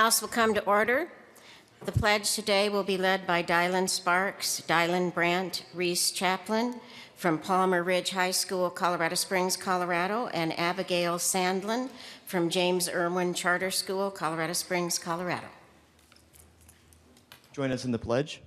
House will come to order. The pledge today will be led by Dylan Sparks, Dylan Brandt, Reese Chaplin from Palmer Ridge High School, Colorado Springs, Colorado, and Abigail Sandlin from James Irwin Charter School, Colorado Springs, Colorado. Join us in the pledge.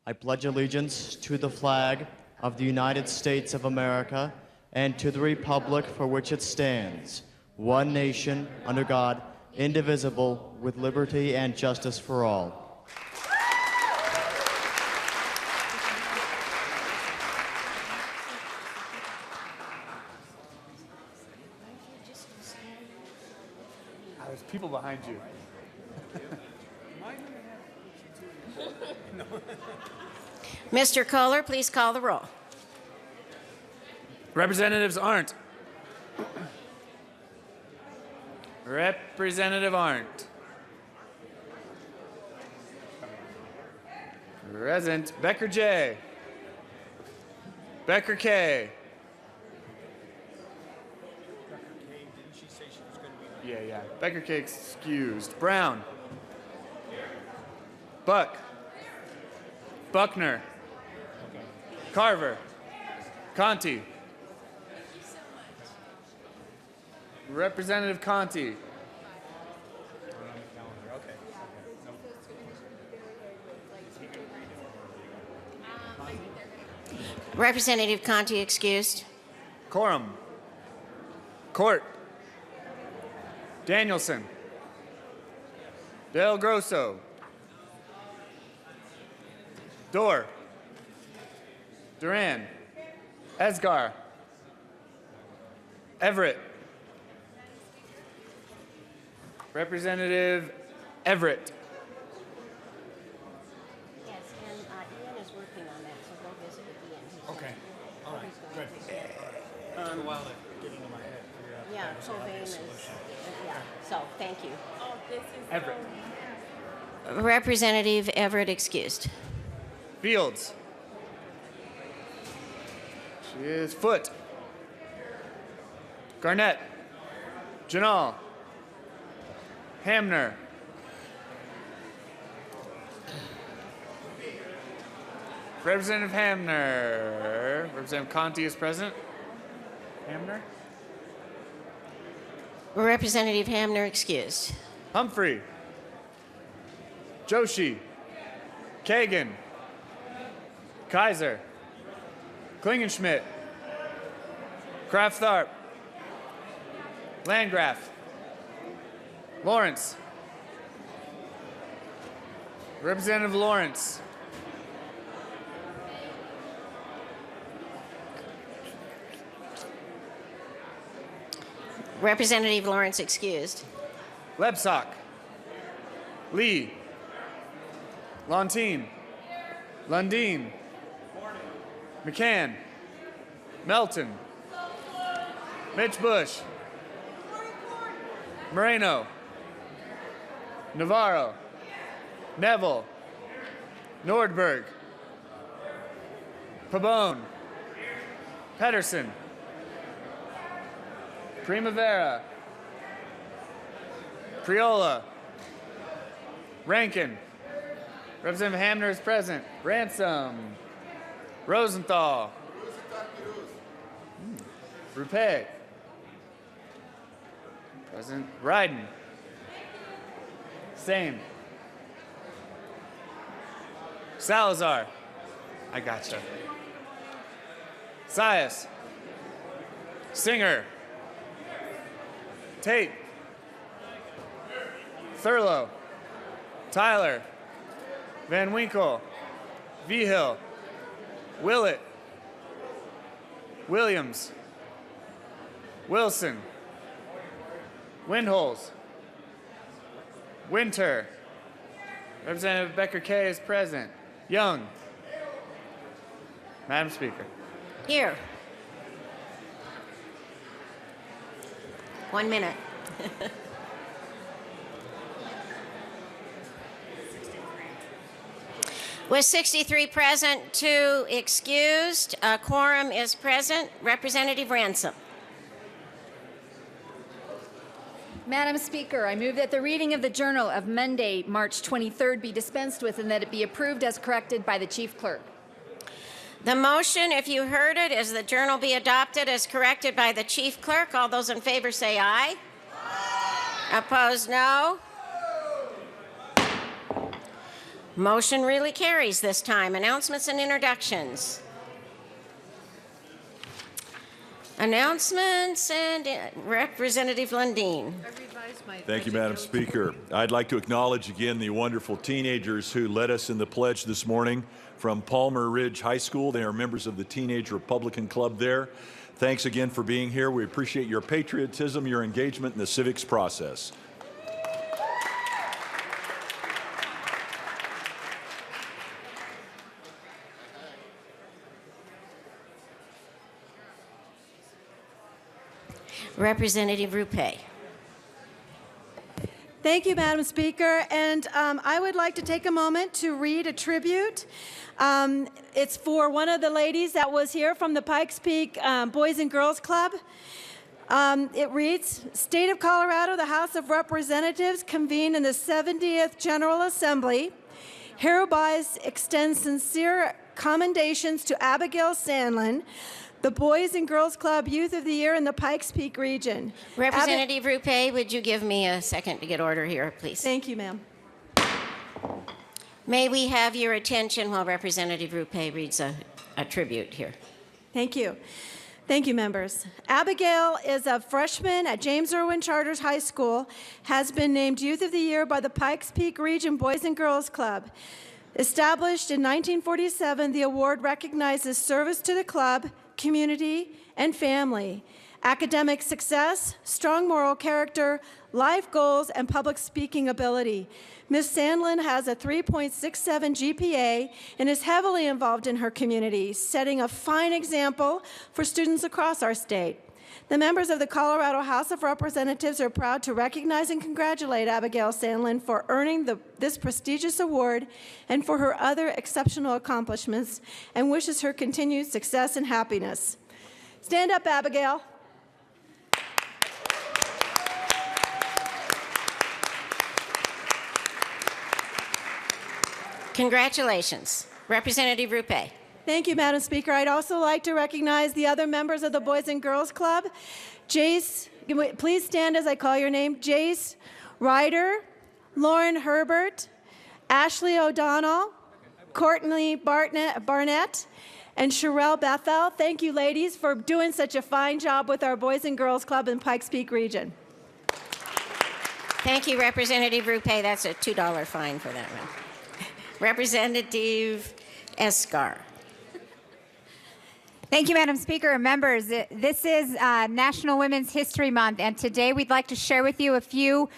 I pledge allegiance to the flag of the United States of America and to the republic for which it stands, one nation, under God, indivisible, with liberty and justice for all. There's people behind you. Mr. Kohler, please call the roll. Representatives Arndt. Representative Arndt. Present. Becker J. Becker K. Yeah. Becker K excused. Brown. Buck. Buckner. Carver. Conti. Representative Conti. Representative Conti excused. Corum. Court. Danielson. Del Grosso. Dorr. Duran. Esgar. Everett. Representative Everett. Yes, and Ian is working on that, so go visit at the end. Okay. All right. Good. Took a while to get into my head. Figure out Yeah, the Sylvain obvious is, solution. yeah, so thank you. Everett. Representative Everett excused. Fields. She is Foot. Garnett. Janal. Hamner. Representative Hamner. Representative Conti is present. Hamner. Representative Hamner excused. Humphrey. Joshi. Kagan. Kaiser. Klingenschmidt. Kraft Tharp. Landgraf. Lawrence. Representative Lawrence. Representative Lawrence excused. Lebsock. Lee. Lontine. Lundeen. McCann. Melton. Mitch Bush. Moreno. Navarro. Neville. Nordberg. Pabon. Pedersen. Primavera. Priola. Rankin. Representative Hamner is present. Ransom. Rosenthal. Rupe. Present. Ryden. Same. Salazar. I gotcha. Sias. Singer. Tate. Thurlow. Tyler. Van Winkle. Vigil. Willett. Williams. Wilson. Windholes. Winter. Representative Becker K is present. Young. Madam Speaker. Here. 1 minute. With 63 present, 2 excused, a quorum is present. Representative Ransom. Madam Speaker, I move that the reading of the Journal of Monday, March 23rd be dispensed with and that it be approved as corrected by the Chief Clerk. The motion, if you heard it, is the journal be adopted as corrected by the Chief Clerk. All those in favor say aye. Aye. Opposed, no. Motion really carries this time. Announcements and introductions. Announcements and Representative Lundeen. Thank you, Madam Speaker. I'd like to acknowledge again the wonderful teenagers who led us in the pledge this morning from Palmer Ridge High School. They are members of the Teenage Republican Club there. Thanks again for being here. We appreciate your patriotism, your engagement in the civics process. Representative Rupe. Thank you, Madam Speaker. And I would like to take a moment to read a tribute. It's for one of the ladies that was here from the Pikes Peak Boys and Girls Club. It reads, State of Colorado, the House of Representatives convened in the 70th General Assembly, hereby extends sincere commendations to Abigail Sandlin, the Boys and Girls Club Youth of the Year in the Pikes Peak region. Representative Rupe, would you give me a second to get order here, please? Thank you, ma'am. May we have your attention while Representative Rupe reads a tribute here. Thank you. Thank you, members. Abigail is a freshman at James Irwin Charters High School, has been named Youth of the Year by the Pikes Peak Region Boys and Girls Club. Established in 1947, the award recognizes service to the club, community, and family, academic success, strong moral character, life goals, and public speaking ability. Ms. Sandlin has a 3.67 GPA and is heavily involved in her community, setting a fine example for students across our state. The members of the Colorado House of Representatives are proud to recognize and congratulate Abigail Sandlin for earning this prestigious award and for her other exceptional accomplishments, and wishes her continued success and happiness. Stand up, Abigail. Congratulations. Representative Rupe. Thank you, Madam Speaker. I'd also like to recognize the other members of the Boys and Girls Club. Jace, please stand as I call your name. Jace Ryder, Lauren Herbert, Ashley O'Donnell, Courtney Barnett, and Sherelle Bethel. Thank you, ladies, for doing such a fine job with our Boys and Girls Club in Pikes Peak region. Thank you, Representative Rupe. That's a $2 fine for that one. Representative Escar. Thank you, Madam Speaker and members. This is National Women's History Month, and today we'd like to share with you a few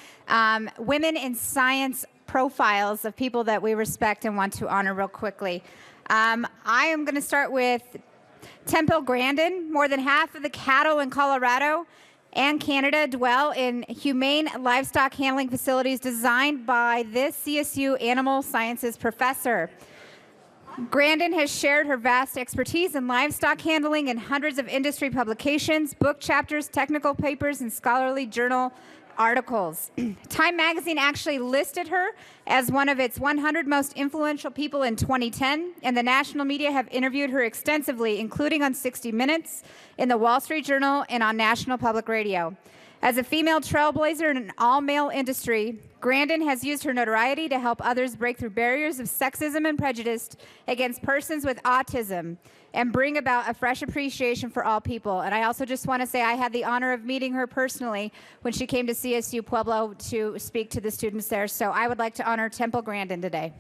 women in science profiles of people that we respect and want to honor real quickly. I am going to start with Temple Grandin. More than half of the cattle in Colorado and Canada dwell in humane livestock handling facilities designed by this CSU animal sciences professor. Grandin has shared her vast expertise in livestock handling in hundreds of industry publications, book chapters, technical papers, and scholarly journal articles. Time magazine actually listed her as one of its 100 most influential people in 2010, and the national media have interviewed her extensively, including on 60 Minutes, in the Wall Street Journal, and on National Public Radio. As a female trailblazer in an all-male industry, Grandin has used her notoriety to help others break through barriers of sexism and prejudice against persons with autism and bring about a fresh appreciation for all people. And I also just want to say I had the honor of meeting her personally when she came to CSU Pueblo to speak to the students there. So I would like to honor Temple Grandin today.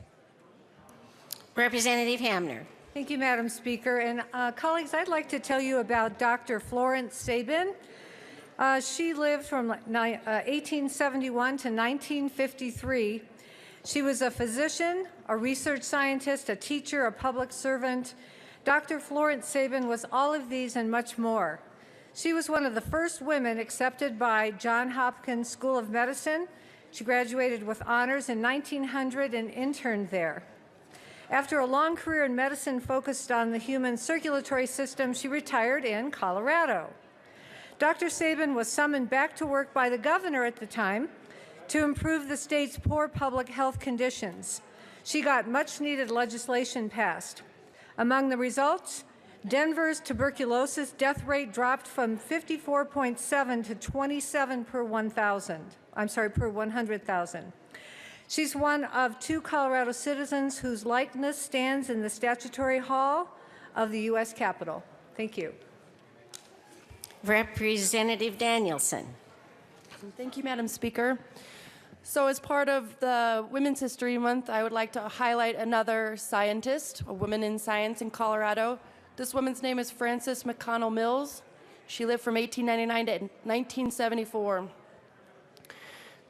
Representative Hamner. Thank you, Madam Speaker. And colleagues, I'd like to tell you about Dr. Florence Sabin. She lived from 1871 to 1953. She was a physician, a research scientist, a teacher, a public servant. Dr. Florence Sabin was all of these and much more. She was one of the first women accepted by Johns Hopkins School of Medicine. She graduated with honors in 1900 and interned there. After a long career in medicine focused on the human circulatory system, she retired in Colorado. Dr. Sabin was summoned back to work by the governor at the time to improve the state's poor public health conditions. She got much-needed legislation passed. Among the results, Denver's tuberculosis death rate dropped from 54.7 to 27 per 100,000. She's one of 2 Colorado citizens whose likeness stands in the statutory hall of the U.S. Capitol. Thank you. Representative Danielson. Thank you, Madam Speaker. So as part of the Women's History Month, I would like to highlight another scientist, a woman in science in Colorado. This woman's name is Frances McConnell Mills. She lived from 1899 to 1974.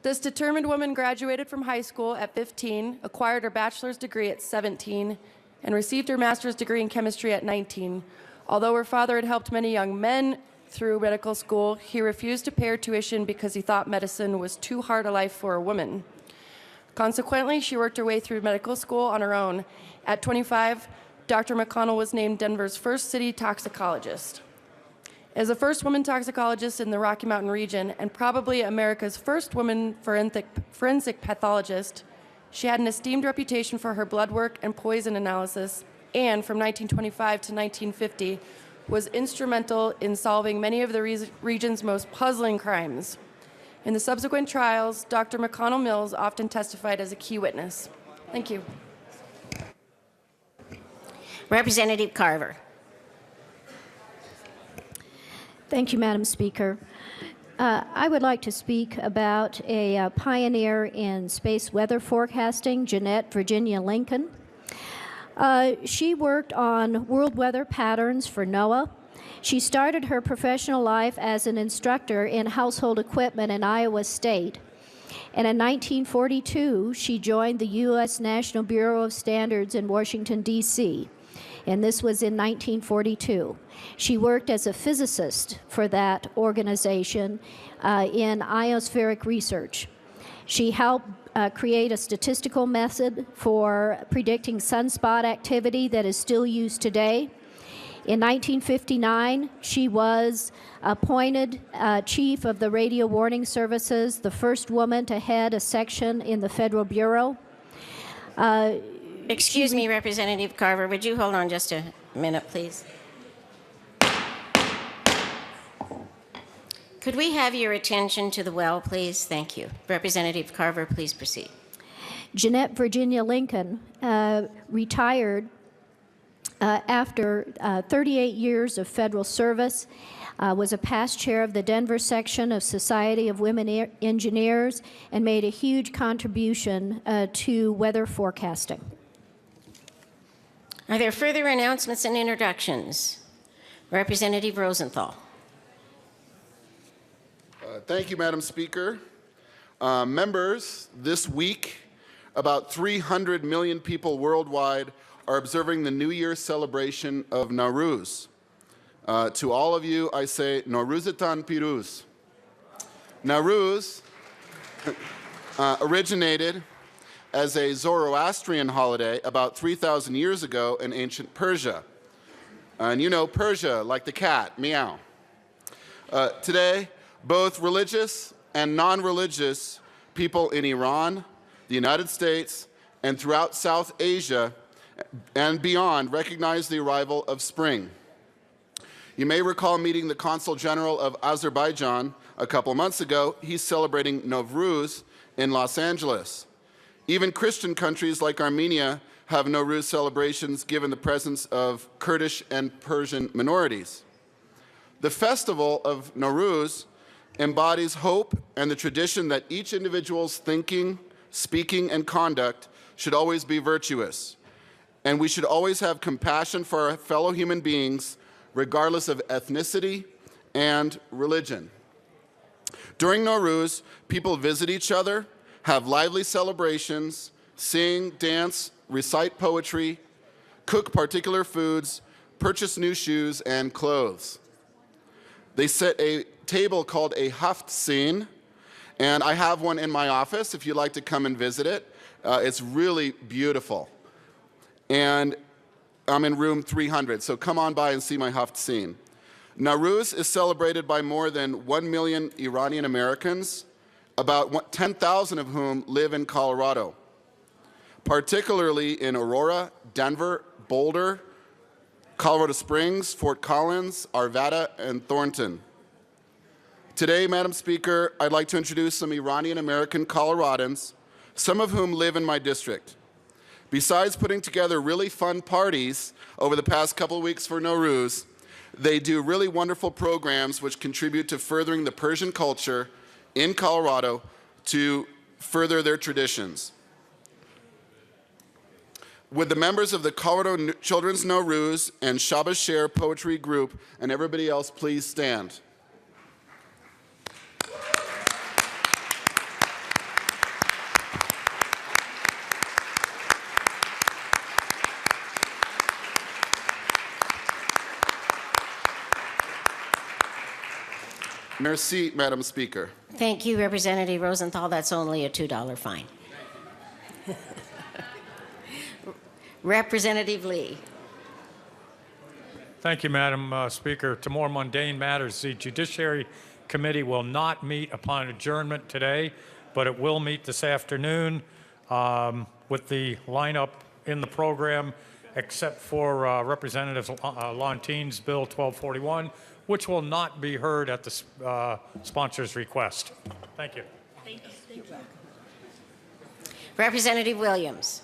This determined woman graduated from high school at 15, acquired her bachelor's degree at 17, and received her master's degree in chemistry at 19. Although her father had helped many young men through medical school, he refused to pay her tuition because he thought medicine was too hard a life for a woman. Consequently, she worked her way through medical school on her own. At 25, Dr. McConnell was named Denver's first city toxicologist. As the first woman toxicologist in the Rocky Mountain region, and probably America's first woman forensic pathologist, she had an esteemed reputation for her blood work and poison analysis, and from 1925 to 1950, was instrumental in solving many of the region's most puzzling crimes. In the subsequent trials, Dr. McConnell Mills often testified as a key witness. Thank you. Representative Carver. Thank you, Madam Speaker. I would like to speak about a pioneer in space weather forecasting, Jeanette Virginia Lincoln. She worked on world weather patterns for NOAA. She started her professional life as an instructor in household equipment in Iowa State. And in 1942, she joined the U.S. National Bureau of Standards in Washington, D.C., and this was in 1942. She worked as a physicist for that organization in ionospheric research. She helped create a statistical method for predicting sunspot activity that is still used today. In 1959, she was appointed chief of the Radio Warning Services, the first woman to head a section in the Federal Bureau. Excuse me, Representative Carver, would you hold on just a minute, please? Could we have your attention to the well, please? Thank you. Representative Carver, please proceed. Jeanette Virginia Lincoln retired after 38 years of federal service, was a past chair of the Denver section of Society of Women Engineers, and made a huge contribution to weather forecasting. Are there further announcements and introductions? Representative Rosenthal. Thank you, Madam Speaker. Members, this week, about 300 million people worldwide are observing the New Year celebration of Nowruz. To all of you, I say, Nowruzetan Piruz. Nowruz originated as a Zoroastrian holiday about 3,000 years ago in ancient Persia. And you know Persia, like the cat, meow. Today, both religious and non-religious people in Iran, the United States, and throughout South Asia and beyond recognize the arrival of spring. You may recall meeting the Consul General of Azerbaijan a couple months ago. He's celebrating Nowruz in Los Angeles. Even Christian countries like Armenia have Nowruz celebrations given the presence of Kurdish and Persian minorities. The festival of Nowruz embodies hope and the tradition that each individual's thinking, speaking, and conduct should always be virtuous. And we should always have compassion for our fellow human beings, regardless of ethnicity and religion. During Nowruz, people visit each other, have lively celebrations, sing, dance, recite poetry, cook particular foods, purchase new shoes and clothes. They set a table called a Haftzin, and I have one in my office if you'd like to come and visit it. It's really beautiful. And I'm in room 300, so come on by and see my Haftzin. Nowruz is celebrated by more than 1 million Iranian Americans, about 10,000 of whom live in Colorado, particularly in Aurora, Denver, Boulder, Colorado Springs, Fort Collins, Arvada, and Thornton. Today, Madam Speaker, I'd like to introduce some Iranian American Coloradans, some of whom live in my district. Besides putting together really fun parties over the past couple of weeks for Nowruz, they do really wonderful programs which contribute to furthering the Persian culture in Colorado to further their traditions. Would the members of the Colorado Children's Nowruz and Shabbos Share Poetry Group and everybody else please stand? Merci, Madam Speaker. Thank you, Representative Rosenthal. That's only a $2 fine. Representative Lee. Thank you, Madam Speaker. To more mundane matters, the Judiciary Committee will not meet upon adjournment today, but it will meet this afternoon with the lineup in the program, except for Representative Lontine's Bill 1241, which will not be heard at the sponsor's request. Thank you. Thank you. Representative Williams.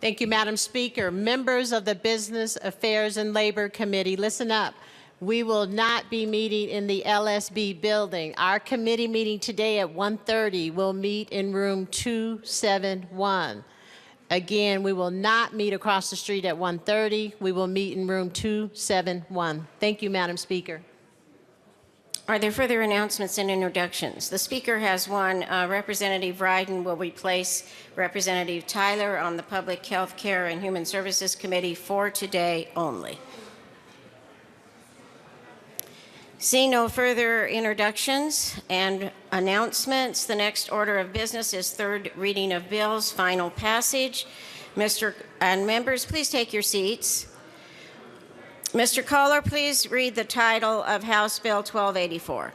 Thank you, Madam Speaker. Members of the Business Affairs and Labor Committee, listen up. We will not be meeting in the LSB building. Our committee meeting today at 1:30 will meet in room 271. Again, we will not meet across the street at 1:30. We will meet in room 271. Thank you, Madam Speaker. Are there further announcements and introductions? The Speaker has one. Representative Ryden will replace Representative Tyler on the Public Health Care and Human Services Committee for today only. Seeing no further introductions and announcements, the next order of business is third reading of bills, final passage. Members, please take your seats. Mr. Kohler, please read the title of House Bill 1284.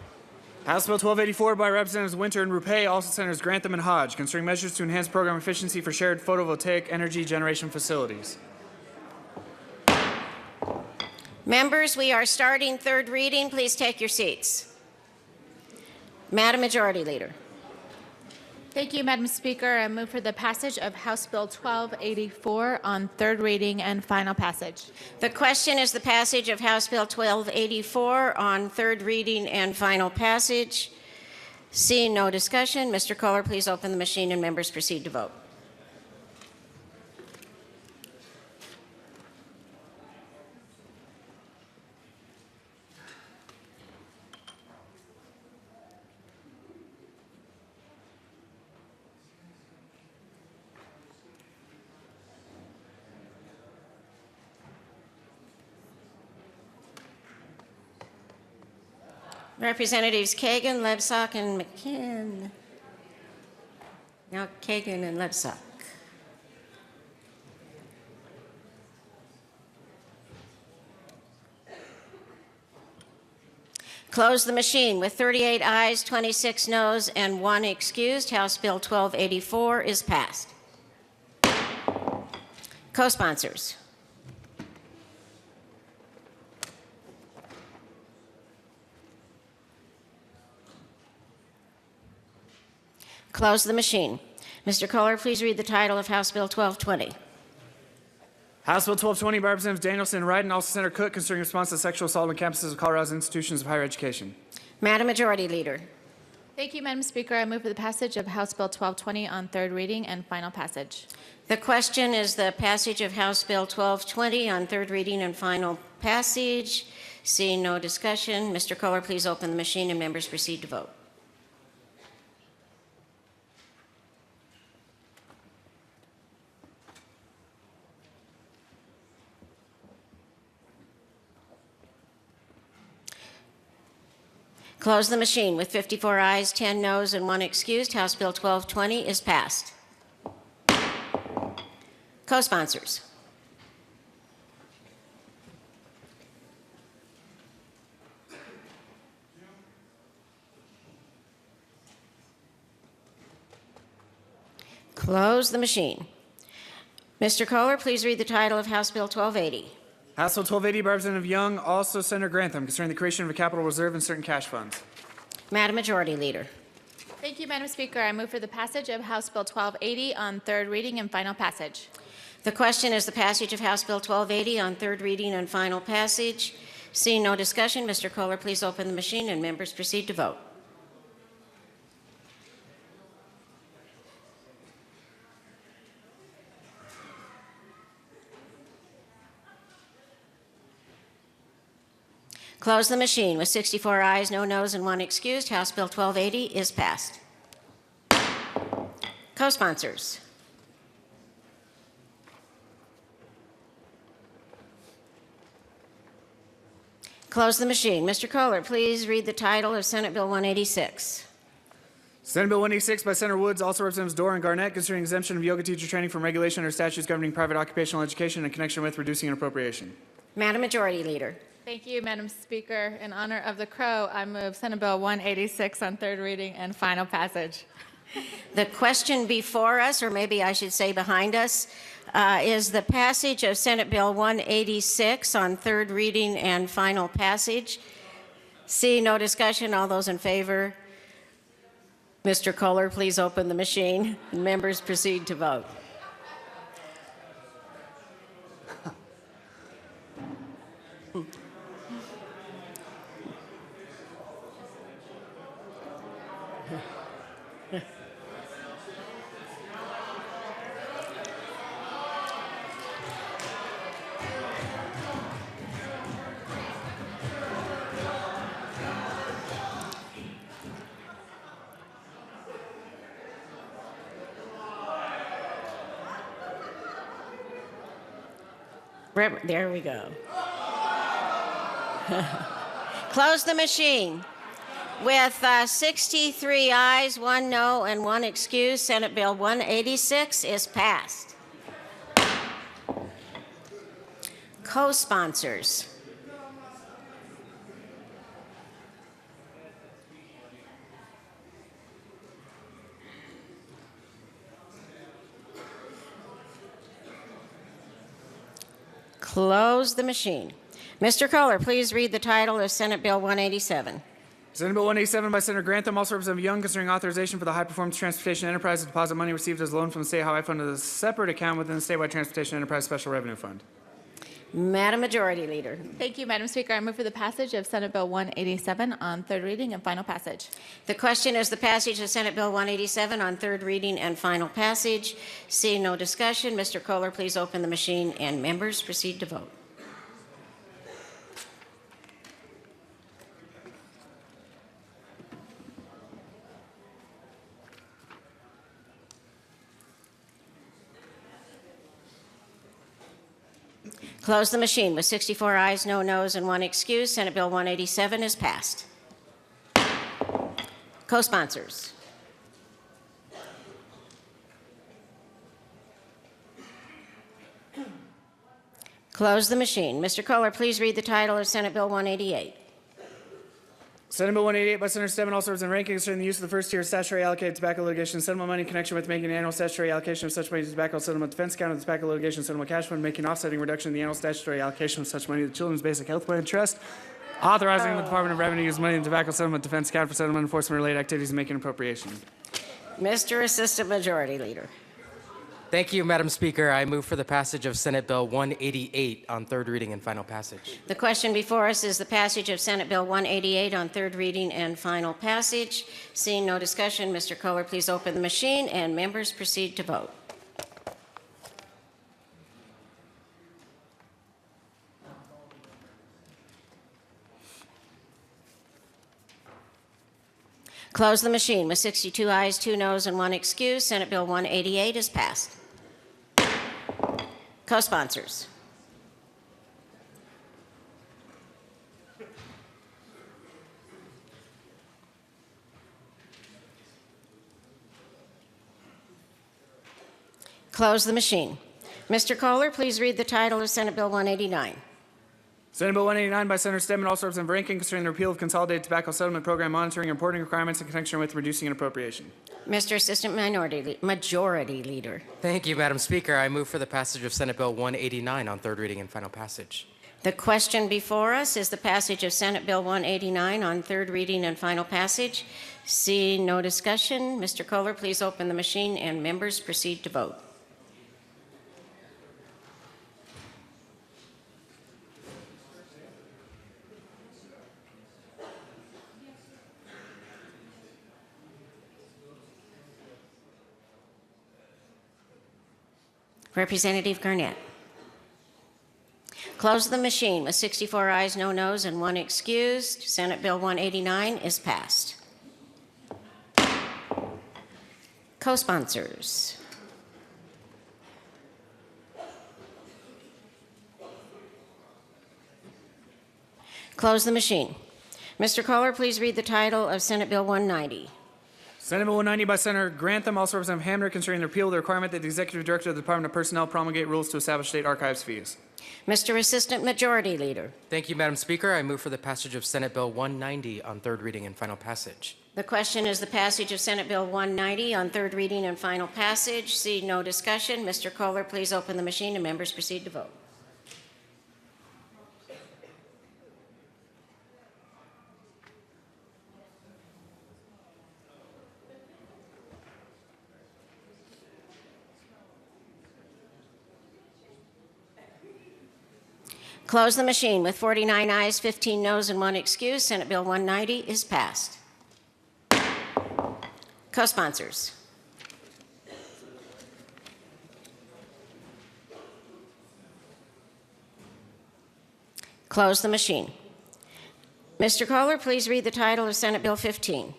House Bill 1284 by Representatives Winter and Rupay, also Senators Grantham and Hodge, concerning measures to enhance program efficiency for shared photovoltaic energy generation facilities. Members, we are starting third reading. Please take your seats. Madam Majority Leader. Thank you, Madam Speaker. I move for the passage of House Bill 1284 on third reading and final passage. The question is the passage of House Bill 1284 on third reading and final passage. Seeing no discussion, Mr. Kohler, please open the machine and members proceed to vote. Representatives Kagan, Lebsack, and McKinn. Now Kagan and Lebsack. Close the machine. With 38 ayes, 26 noes, and 1 excused, House Bill 1284 is passed. Co-sponsors. Close the machine. Mr. Kohler, please read the title of House Bill 1220. House Bill 1220 by Representatives Danielson and Ryden, also Senator Cook, concerning response to sexual assault on campuses of Colorado's institutions of higher education. Madam Majority Leader. Thank you, Madam Speaker. I move for the passage of House Bill 1220 on third reading and final passage. The question is the passage of House Bill 1220 on third reading and final passage. Seeing no discussion, Mr. Kohler, please open the machine and members proceed to vote. Close the machine. With 54 ayes, 10 noes, and 1 excused, House Bill 1220 is passed. Co-sponsors. Close the machine. Mr. Kohler, please read the title of House Bill 1280. House Bill 1280 by Representative Young, also Senator Grantham, concerning the creation of a capital reserve and certain cash funds. Madam Majority Leader. Thank you, Madam Speaker. I move for the passage of House Bill 1280 on third reading and final passage. The question is the passage of House Bill 1280 on third reading and final passage. Seeing no discussion, Mr. Kohler, please open the machine and members proceed to vote. Close the machine. With 64 ayes, no noes, and 1 excused, House Bill 1280 is passed. Co-sponsors. Close the machine. Mr. Kohler, please read the title of Senate Bill 186. Senate Bill 186 by Senator Woods, also Representatives Dorr and Garnett, concerning exemption of yoga teacher training from regulation under statutes governing private occupational education in connection with reducing an appropriation. Madam Majority Leader. Thank you, Madam Speaker. In honor of the crow, I move Senate Bill 186 on third reading and final passage. The question before us, or maybe I should say behind us, is the passage of Senate Bill 186 on third reading and final passage. See no discussion. All those in favor? Mr. Kohler, please open the machine. Members proceed to vote. There we go. Close the machine. With 63 ayes, 1 no, and 1 excuse, Senate Bill 186 is passed. Co-sponsors. Close the machine. Mr. Kohler, please read the title of Senate Bill 187. Senate Bill 187 by Senator Grantham, also Representative Young, concerning authorization for the High Performance Transportation Enterprise to deposit money received as a loan from the State Highway Fund to a separate account within the Statewide Transportation Enterprise Special Revenue Fund. Madam Majority Leader. Thank you, Madam Speaker. I move for the passage of Senate Bill 187 on third reading and final passage. The question is the passage of Senate Bill 187 on third reading and final passage. Seeing no discussion, Mr. Kohler, please open the machine and members proceed to vote. Close the machine. With 64 ayes, no noes, and 1 excuse, Senate Bill 187 is passed. Co-sponsors. Close the machine. Mr. Kohler, please read the title of Senate Bill 188. Senate Bill 188 by Senator Stebbins, also Representative Rankin, concerning the use of the first tier statutory allocated tobacco litigation settlement money in connection with making an annual statutory allocation of such money to the tobacco settlement defense account of the tobacco litigation settlement cash fund, making offsetting reduction in the annual statutory allocation of such money to the Children's Basic Health Plan Trust, authorizing the Department of Revenue to use money in the tobacco settlement defense account for settlement enforcement related activities and making appropriation. Mr. Assistant Majority Leader. Thank you, Madam Speaker. I move for the passage of Senate Bill 188 on third reading and final passage. The question before us is the passage of Senate Bill 188 on third reading and final passage. Seeing no discussion, Mr. Kohler, please open the machine and members proceed to vote. Close the machine. With 62 ayes, 2 noes, and 1 excuse, Senate Bill 188 is passed. Co-sponsors. Close the machine. Mr. Kohler, please read the title of Senate Bill 189. Senate Bill 189 by Senator Stedman, also representing Rankin, concerning the repeal of Consolidated Tobacco Settlement Program monitoring and reporting requirements in connection with reducing an appropriation. Mr. Assistant Majority Leader. Thank you, Madam Speaker. I move for the passage of Senate Bill 189 on third reading and final passage. The question before us is the passage of Senate Bill 189 on third reading and final passage. Seeing no discussion, Mr. Kohler, please open the machine and members proceed to vote. Representative Garnett. Close the machine with 64 ayes, no noes, and 1 excused. Senate Bill 189 is passed. Co-sponsors. Close the machine. Mr. Kohler, please read the title of Senate Bill 190. Senate Bill 190 by Senator Grantham, also representing Hamner, concerning the repeal of the requirement that the Executive Director of the Department of Personnel promulgate rules to establish state archives fees. Mr. Assistant Majority Leader. Thank you, Madam Speaker. I move for the passage of Senate Bill 190 on third reading and final passage. The question is the passage of Senate Bill 190 on third reading and final passage. See no discussion. Mr. Kohler, please open the machine and members proceed to vote. Close the machine with 49 ayes, 15 noes, and 1 excuse. Senate Bill 190 is passed. Co-sponsors. Close the machine. Mr. Kohler, please read the title of Senate Bill 15.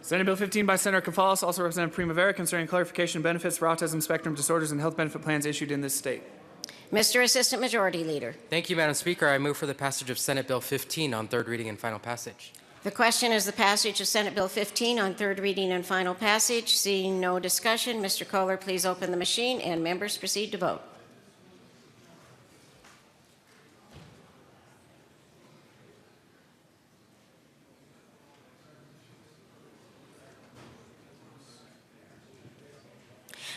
Senate Bill 15 by Senator Kafalis, also representing Primavera, concerning clarification of benefits for autism spectrum disorders and health benefit plans issued in this state. Mr. Assistant Majority Leader. Thank you, Madam Speaker. I move for the passage of Senate Bill 15 on third reading and final passage. The question is the passage of Senate Bill 15 on third reading and final passage. Seeing no discussion, Mr. Kohler, please open the machine and members proceed to vote.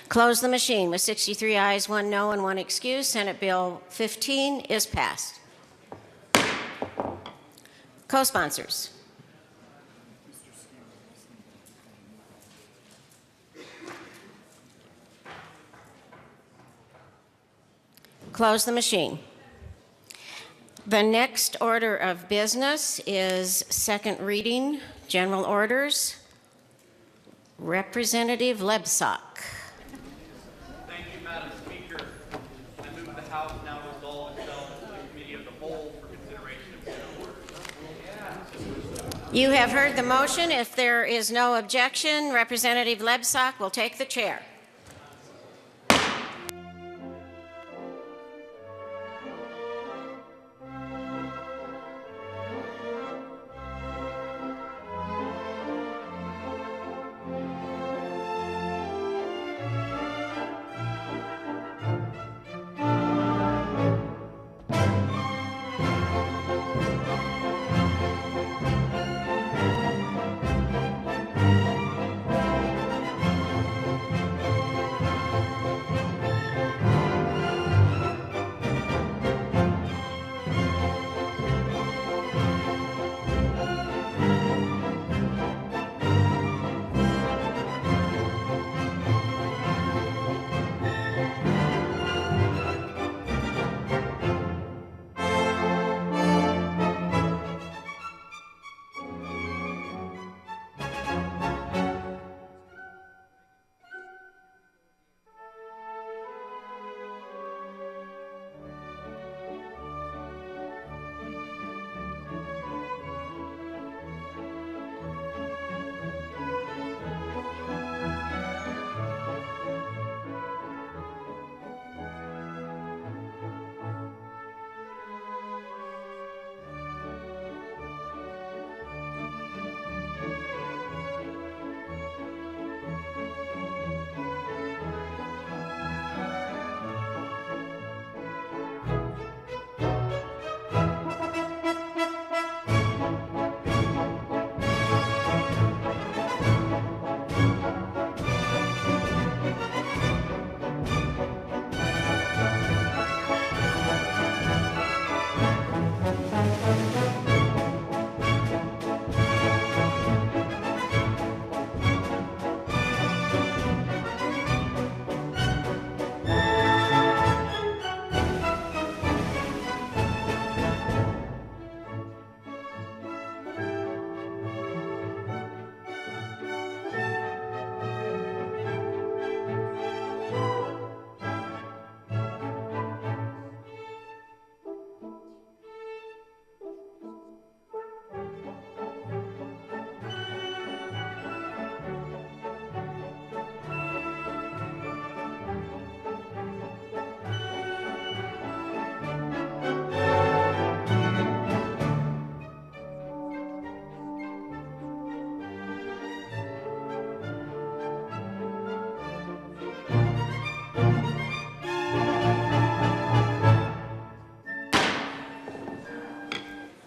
Close the machine with 63 ayes, 1 no, and 1 excuse. Senate Bill 15 is passed. Co-sponsors. Close the machine. The next order of business is second reading, general orders. Representative Lebsack. Thank you, Madam Speaker. I move the House now resolve itself to the Committee of the Whole for consideration of general orders. You have heard the motion. If there is no objection, Representative Lebsack will take the chair.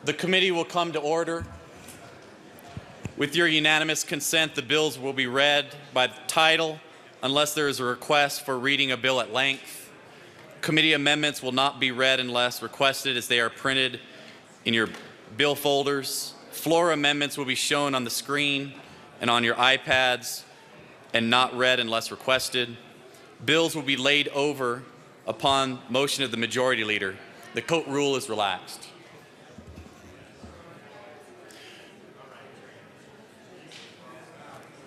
The committee will come to order. With your unanimous consent, the bills will be read by title unless there is a request for reading a bill at length. Committee amendments will not be read unless requested, as they are printed in your bill folders. Floor amendments will be shown on the screen and on your iPads and not read unless requested. Bills will be laid over upon motion of the majority leader. The court rule is relaxed.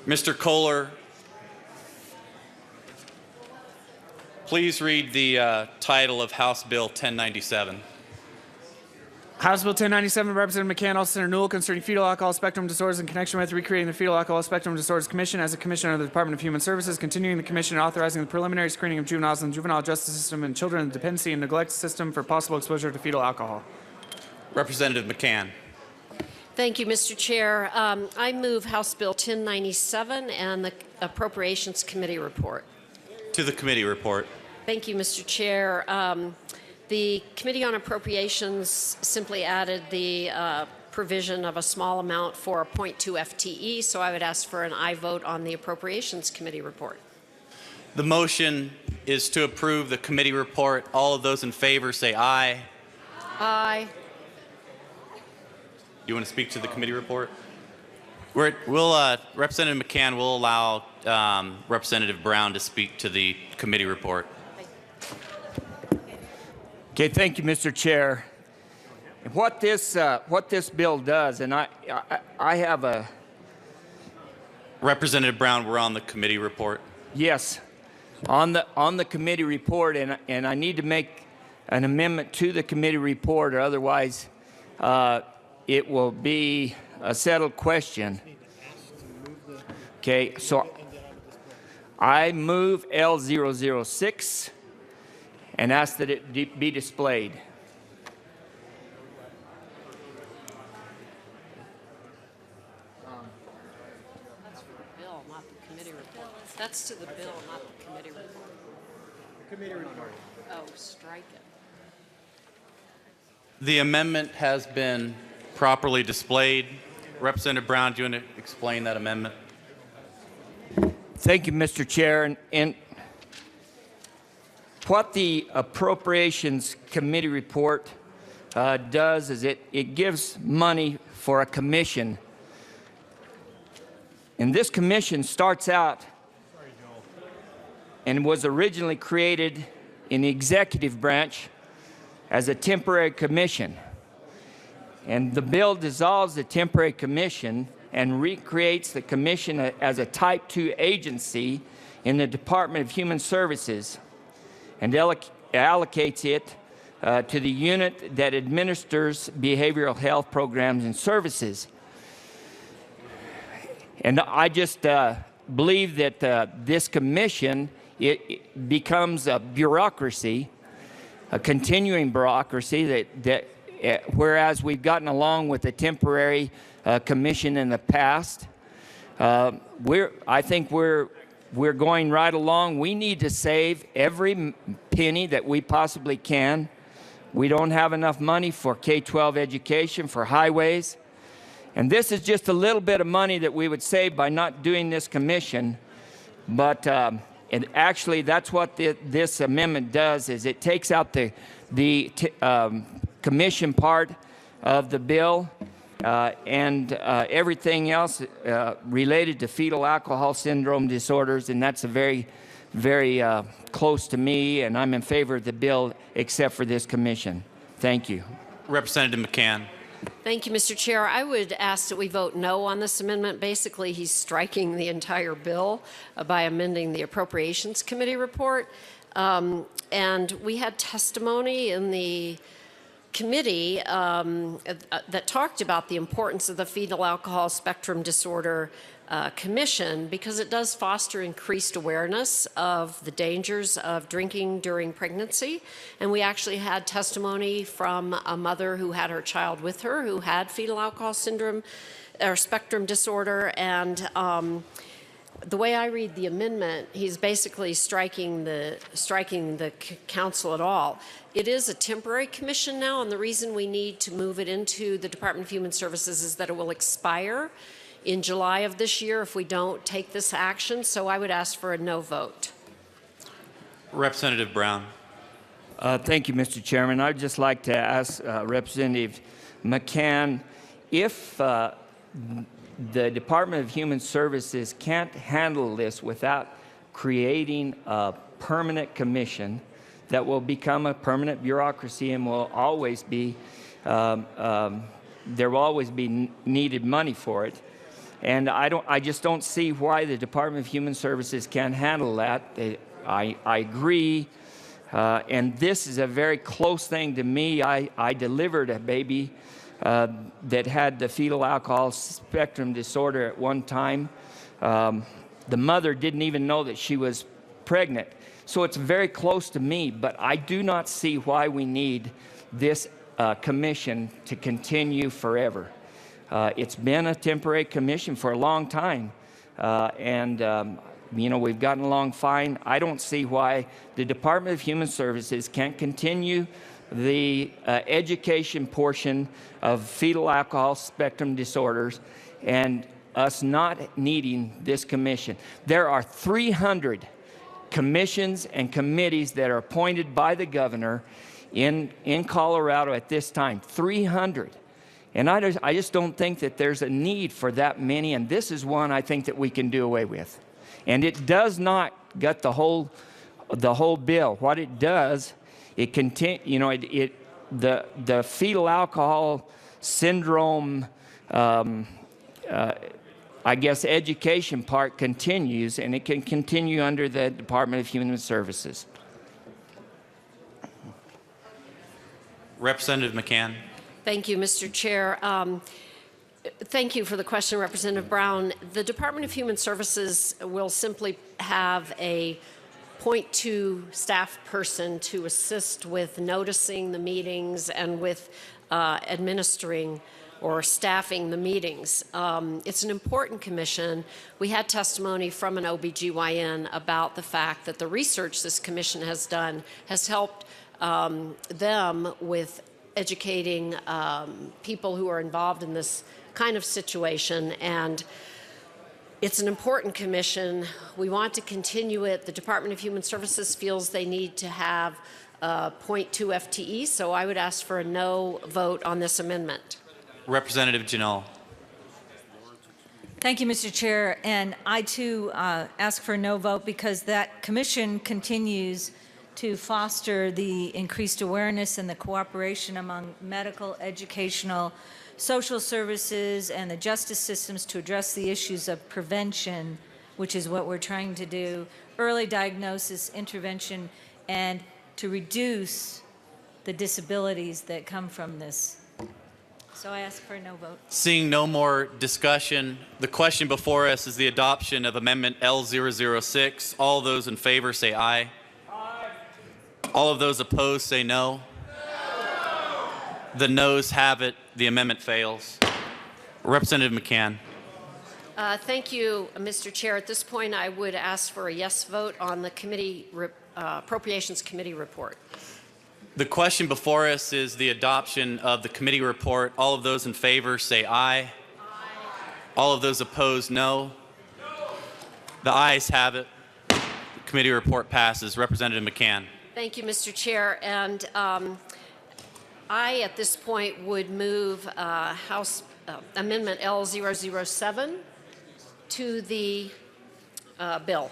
Mr. Kohler, please read the title of House Bill 1097. House Bill 1097, Representative McCann, also Senator Newell, concerning fetal alcohol spectrum disorders in connection with recreating the Fetal Alcohol Spectrum Disorders Commission as a commission under the Department of Human Services, continuing the commission and authorizing the preliminary screening of juveniles in the juvenile justice system and children in the dependency and neglect system for possible exposure to fetal alcohol. Representative McCann. Thank you, Mr. Chair. I move House Bill 1097 and the Appropriations Committee report. To the committee report. Thank you, Mr. Chair. The Committee on Appropriations simply added the provision of a small amount for a 0.2 FTE, so I would ask for an aye vote on the Appropriations Committee report. The motion is to approve the committee report. All of those in favor say aye. Aye. You want to speak to the committee report? Representative McCann will allow Representative Brown to speak to the committee report. Okay, thank you, Mr. Chair. What this bill does, and I have a... Representative Brown, we're on the committee report. Yes, on the committee report, and I need to make an amendment to the committee report, or otherwise it will be a settled question. Okay, so I move L006 and ask that it be displayed. That's for the bill, not the committee report. That's to the bill, not the committee report. The committee report. Oh, strike it. The amendment has been properly displayed. Representative Brown, do you want to explain that amendment? Thank you, Mr. Chair. And what the Appropriations Committee report does is it gives money for a commission. And this commission starts out and was originally created in the executive branch as a temporary commission. And the bill dissolves the temporary commission and recreates the commission as a Type 2 agency in the Department of Human Services, and allocates it to the unit that administers behavioral health programs and services. And I just believe that this commission, it becomes a bureaucracy, a continuing bureaucracy that whereas we've gotten along with the temporary commission in the past, I think we're going right along. We need to save every penny that we possibly can. We don't have enough money for K-12 education, for highways. And this is just a little bit of money that we would save by not doing this commission. But and actually, that's what this amendment does, is it takes out the commission part of the bill and everything else related to fetal alcohol syndrome disorders, and that's a very, very close to me, and I'm in favor of the bill except for this commission. Thank you. Representative McCann. Thank you, Mr. Chair. I would ask that we vote no on this amendment. Basically, he's striking the entire bill by amending the Appropriations Committee report. And we had testimony in the committee that talked about the importance of the Fetal Alcohol Spectrum Disorder Commission, because it does foster increased awareness of the dangers of drinking during pregnancy. And we actually had testimony from a mother who had her child with her who had fetal alcohol syndrome or spectrum disorder. And the way I read the amendment, he's basically striking the council at all. It is a temporary commission now, and the reason we need to move it into the Department of Human Services is that it will expire in July of this year if we don't take this action. So I would ask for a no vote. Representative Brown. Thank you, Mr. Chairman. I'd just like to ask Representative McCann if the Department of Human Services can't handle this without creating a permanent commission that will become a permanent bureaucracy and will always be, there will always be needed money for it. And I just don't see why the Department of Human Services can't handle that. I agree. And this is a very close thing to me. I delivered a baby that had the fetal alcohol spectrum disorder at one time. The mother didn't even know that she was pregnant. So it's very close to me, but I do not see why we need this commission to continue forever. It's been a temporary commission for a long time, you know, we've gotten along fine. I don't see why the Department of Human Services can't continue the education portion of fetal alcohol spectrum disorders and us not needing this commission. There are 300 commissions and committees that are appointed by the governor in Colorado at this time, 300. And I just don't think that there's a need for that many, and this is one I think that we can do away with. And it does not gut the whole bill. What it does, it the fetal alcohol syndrome, I guess, education part continues, and it can continue under the Department of Human Services. Representative McCann. Thank you, Mr. Chair. Thank you for the question, Representative Brown. The Department of Human Services will simply have a .2 staff person to assist with noticing the meetings and with administering or staffing the meetings. It's an important commission. We had testimony from an OBGYN about the fact that the research this commission has done has helped them with educating people who are involved in this kind of situation, and it's an important commission. We want to continue it. The Department of Human Services feels they need to have .2 FTE, so I would ask for a no vote on this amendment. Representative Janelle. Thank you, Mr. Chair, and I too ask for a no vote because that commission continues to foster the increased awareness and the cooperation among medical, educational, social services, and the justice systems to address the issues of prevention, which is what we're trying to do, early diagnosis, intervention, and to reduce the disabilities that come from this. So I ask for a no vote. Seeing no more discussion, the question before us is the adoption of Amendment L006. All those in favor say aye. Aye. All of those opposed say no. No. The noes have it. The amendment fails. Representative McCann. Thank you, Mr. Chair. At this point, I would ask for a yes vote on the Appropriations Committee report. The question before us is the adoption of the committee report. All of those in favor say aye. Aye. All of those opposed, no. No. The ayes have it. The committee report passes. Representative McCann. Thank you, Mr. Chair. And I, at this point, would move House Amendment L007 to the bill.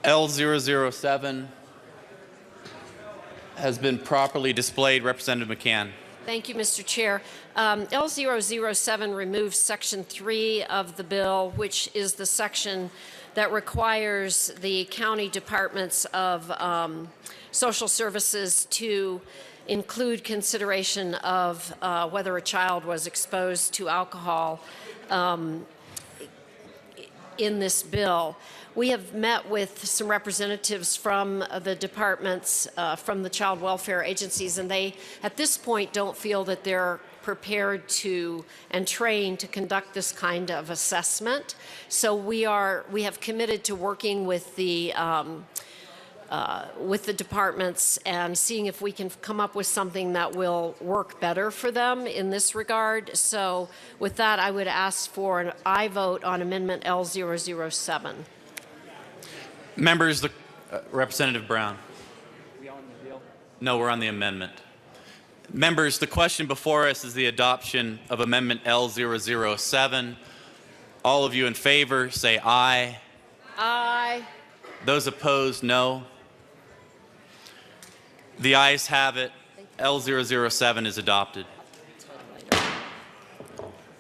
L007 has been properly displayed. Representative McCann. Thank you, Mr. Chair. L007 removes Section 3 of the bill, which is the section that requires the county departments of social services to include consideration of whether a child was exposed to alcohol in this bill. We have met with some representatives from the departments, from the child welfare agencies, and they, at this point, don't feel that they're prepared to and trained to conduct this kind of assessment. So we have committed to working with the departments and seeing if we can come up with something that will work better for them in this regard. So with that, I would ask for an aye vote on Amendment L007. Members, Representative Brown. No, we're on the amendment. Members, the question before us is the adoption of Amendment L007. All of you in favor, say aye. Aye. Those opposed, no. The ayes have it. L007 is adopted.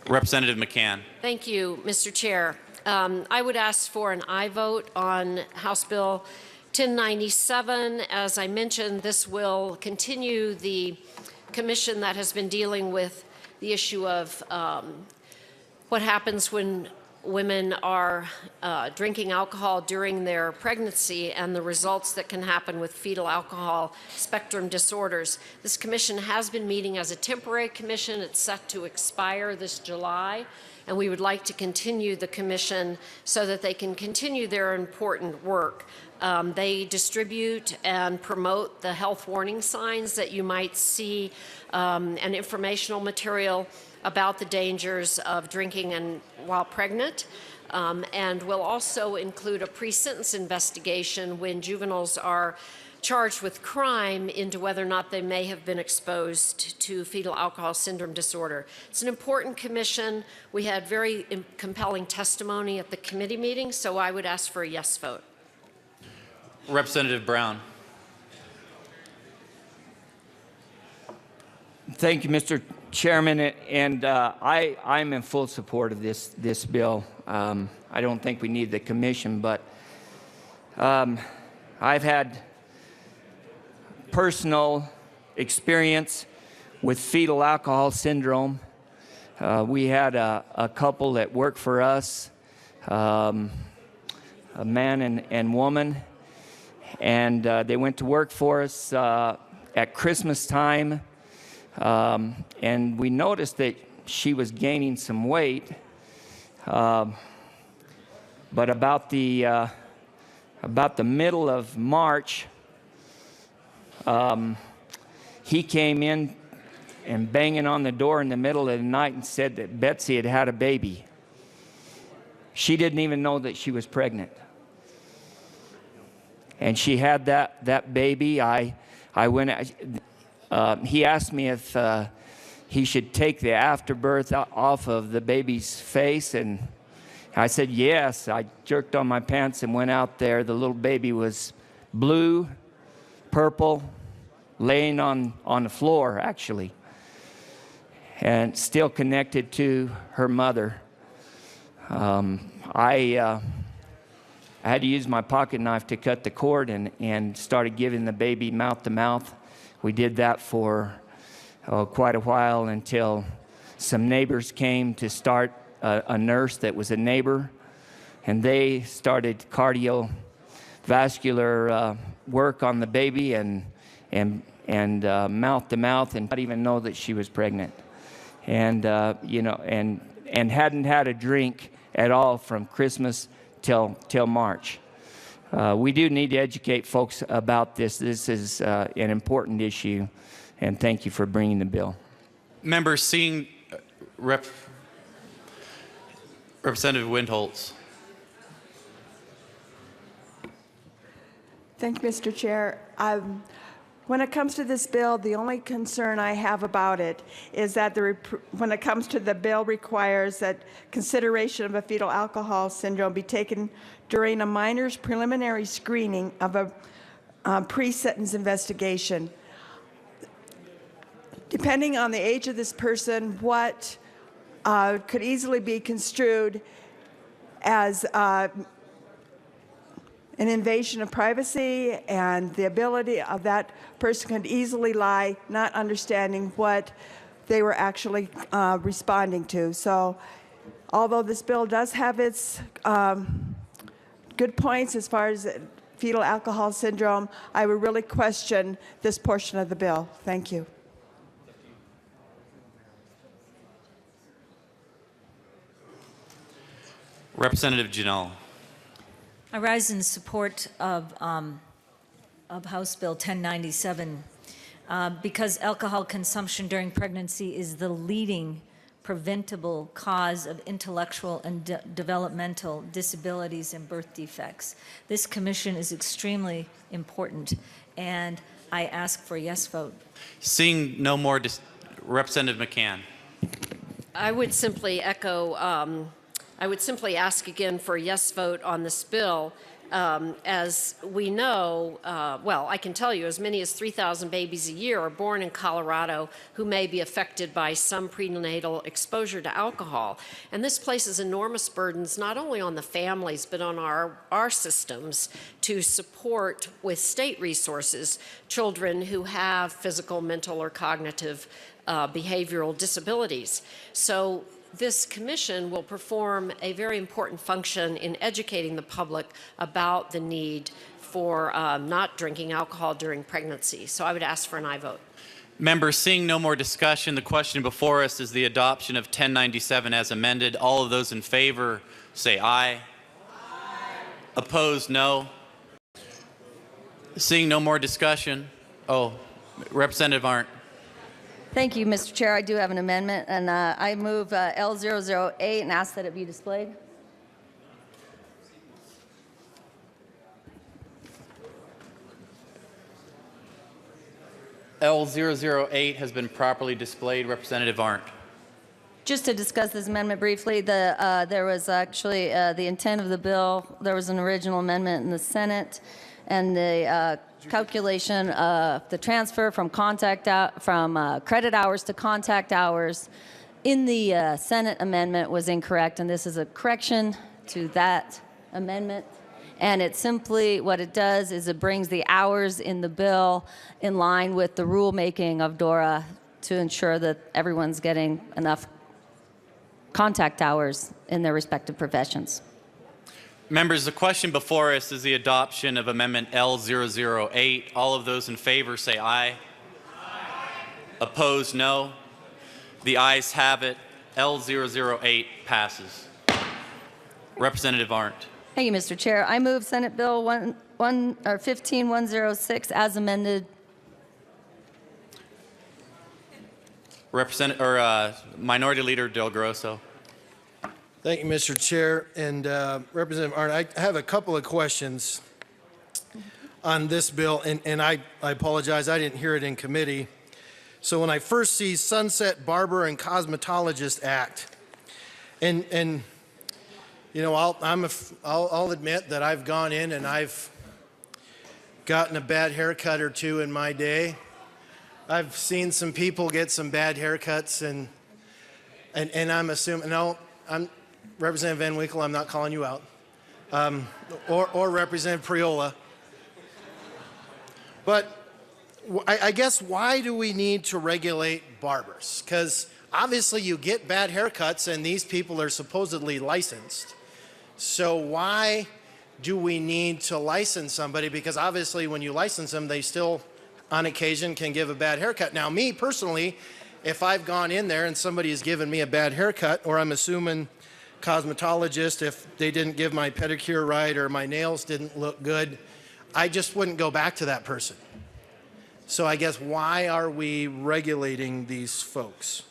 Representative McCann. Thank you, Mr. Chair. I would ask for an aye vote on House Bill 1097. As I mentioned, this will continue the commission that has been dealing with the issue of what happens when women are drinking alcohol during their pregnancy and the results that can happen with fetal alcohol spectrum disorders. This commission has been meeting as a temporary commission. It's set to expire this July, and we would like to continue the commission so that they can continue their important work. They distribute and promote the health warning signs that you might see and informational material about the dangers of drinking and while pregnant, and will also include a pre-sentence investigation when juveniles are charged with crime into whether or not they may have been exposed to fetal alcohol syndrome disorder. It's an important commission. We had very compelling testimony at the committee meeting, so I would ask for a yes vote. Representative Brown. Thank you, Mr. Chairman, and I'm in full support of this bill. I don't think we need the commission, but I've had personal experience with fetal alcohol syndrome. We had a couple that worked for us, a man and woman, and they went to work for us at Christmas time. And we noticed that she was gaining some weight, but about the middle of March, he came in and banging on the door in the middle of the night and said that Betsy had a baby. She didn't even know that she was pregnant, and she had that baby. I went. He asked me if he should take the afterbirth off of the baby's face, and I said yes. I jerked on my pants and went out there. The little baby was blue, purple, laying on the floor, actually, and still connected to her mother. I had to use my pocket knife to cut the cord and started giving the baby mouth to mouth. We did that for quite a while until some neighbors came to start a nurse that was a neighbor, and they started cardiovascular work on the baby and mouth to mouth, and not even know that she was pregnant, and and hadn't had a drink at all from Christmas till March. We do need to educate folks about this. This is an important issue, and thank you for bringing the bill. Members, seeing Representative Windholtz. Thank you, Mr. Chair. When it comes to this bill, the only concern I have about it is that when it comes to the bill requires that consideration of a fetal alcohol syndrome be taken during a minor's preliminary screening of a pre-sentence investigation. Depending on the age of this person, what could easily be construed as an invasion of privacy, and the ability of that person could easily lie not understanding what they were actually responding to. So although this bill does have its good points as far as fetal alcohol syndrome, I would really question this portion of the bill. Thank you. Representative Janelle. I rise in support of House Bill 1097 because alcohol consumption during pregnancy is the leading preventable cause of intellectual and developmental disabilities and birth defects. This commission is extremely important, and I ask for a yes vote. Seeing no more, Representative McCann. I would simply echo, I would simply ask again for a yes vote on this bill. As we know, well, I can tell you as many as 3,000 babies a year are born in Colorado who may be affected by some prenatal exposure to alcohol. And this places enormous burdens not only on the families, but on our systems to support with state resources children who have physical, mental, or cognitive behavioral disabilities. So this commission will perform a very important function in educating the public about the need for not drinking alcohol during pregnancy. So I would ask for an aye vote. Members, seeing no more discussion, the question before us is the adoption of 1097 as amended. All of those in favor say aye. Aye. Opposed, no. Seeing no more discussion. Oh, Representative Arndt. Thank you, Mr. Chair. I do have an amendment, and I move L008 and ask that it be displayed. L008 has been properly displayed. Representative Arndt. Just to discuss this amendment briefly, there was actually the intent of the bill. There was an original amendment in the Senate, and the calculation of the transfer from credit hours to contact hours in the Senate amendment was incorrect, and this is a correction to that amendment. And it simply, what it does is it brings the hours in the bill in line with the rulemaking of DORA to ensure that everyone's getting enough contact hours in their respective professions. Members, the question before us is the adoption of Amendment L008. All of those in favor say aye. Aye. Opposed, no. The ayes have it. L008 passes. Representative Arndt. Thank you, Mr. Chair. I move Senate Bill 15106 as amended. Minority Leader Del Grosso. Thank you, Mr. Chair. And Representative Arndt, I have a couple of questions on this bill, and I apologize, I didn't hear it in committee. So when I first see Sunset Barber and Cosmetologist Act, and you know, I'll admit that I've gone in and I've gotten a bad haircut or two in my day. I've seen some people get some bad haircuts, and I'm assuming, no, Representative Van Winkle, I'm not calling you out, or Representative Priola. But I guess why do we need to regulate barbers? Because obviously you get bad haircuts and these people are supposedly licensed. So why do we need to license somebody? Because obviously when you license them, they still on occasion can give a bad haircut. Now me personally, if I've gone in there and somebody has given me a bad haircut, or I'm assuming cosmetologist, if they didn't give my pedicure right or my nails didn't look good, I just wouldn't go back to that person. So I guess why are we regulating these folks?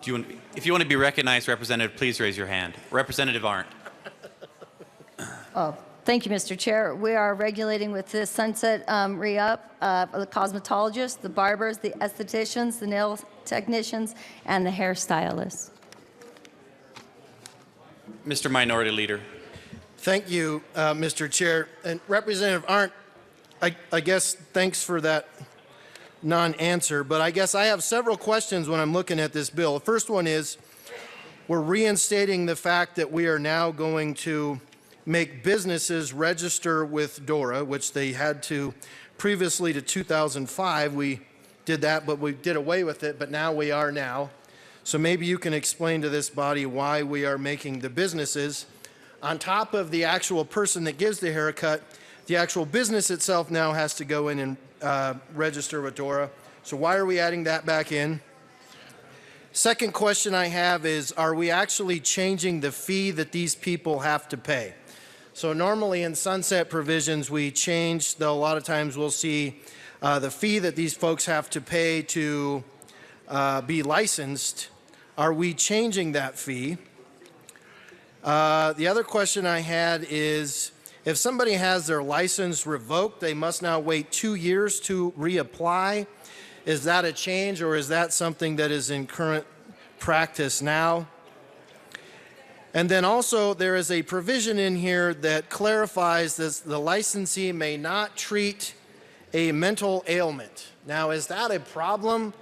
If you want to be recognized, Representative, please raise your hand. Representative Arndt. Oh, thank you, Mr. Chair. We are regulating with this sunset re-up the cosmetologists, the barbers, the estheticians, the nail technicians, and the hairstylists. Mr. Minority Leader. Thank you, Mr. Chair. And Representative Arndt, I guess thanks for that non-answer, but I guess I have several questions when I'm looking at this bill. The first one is, we're reinstating the fact that we are now going to make businesses register with DORA, which they had to previously to 2005. We did that, but we did away with it, but now we are now. So maybe you can explain to this body why we are making the businesses, on top of the actual person that gives the haircut, the actual business itself now has to go in and register with DORA. So why are we adding that back in? Second question I have is, are we actually changing the fee that these people have to pay? So normally in sunset provisions, we change, though a lot of times we'll see the fee that these folks have to pay to be licensed. Are we changing that fee? The other question I had is, if somebody has their license revoked, they must now wait 2 years to reapply. Is that a change, or is that something that is in current practice now? And then also there is a provision in here that clarifies that the licensee may not treat a mental ailment. Now, is that a problem,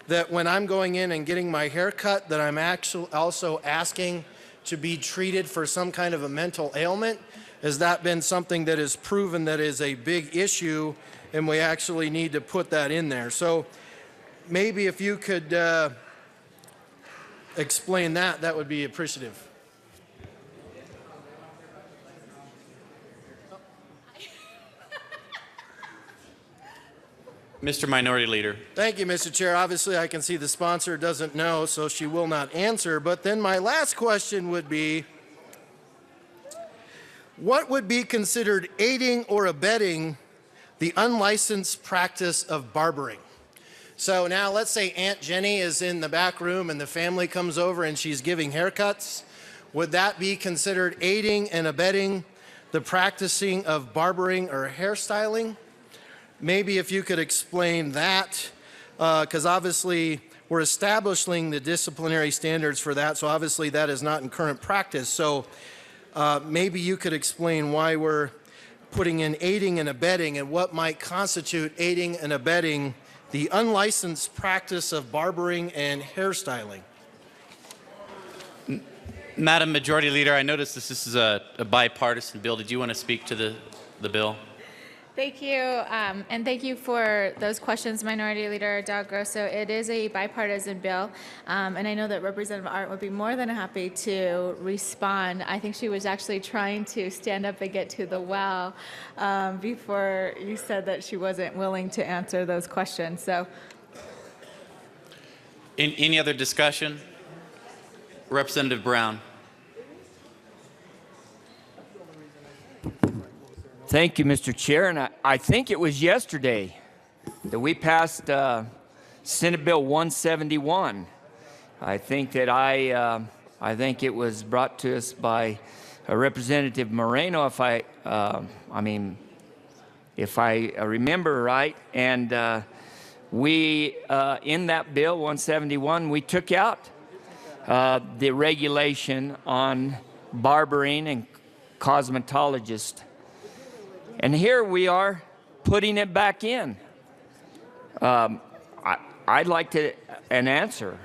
that when I'm going in and getting my hair cut, that I'm actually also asking to be treated for some kind of a mental ailment? Has that been something that is proven that is a big issue, and we actually need to put that in there? So maybe if you could explain that, that would be appreciative. Mr. Minority Leader. Thank you, Mr. Chair. Obviously, I can see the sponsor doesn't know, so she will not answer. But then my last question would be, what would be considered aiding or abetting the unlicensed practice of barbering? So now let's say Aunt Jenny is in the back room and the family comes over and she's giving haircuts. Would that be considered aiding and abetting the practicing of barbering or hairstyling? Maybe if you could explain that, because obviously we're establishing the disciplinary standards for that, so obviously that is not in current practice. So maybe you could explain why we're putting in aiding and abetting, and what might constitute aiding and abetting the unlicensed practice of barbering and hairstyling. Madam Majority Leader, I noticed this is a bipartisan bill. Did you want to speak to the bill? Thank you, and thank you for those questions, Minority Leader Del Grosso. It is a bipartisan bill, and I know that Representative Art would be more than happy to respond. I think she was actually trying to stand up and get to the well before you said that she wasn't willing to answer those questions. So, Any other discussion? Representative Brown. Thank you, Mr. Chair. And I think it was yesterday that we passed Senate Bill 171. I think that I think it was brought to us by Representative Moreno, if I remember right. And we, in that bill 171, we took out the regulation on barbering and cosmetologists. And here we are putting it back in. I'd like an answer.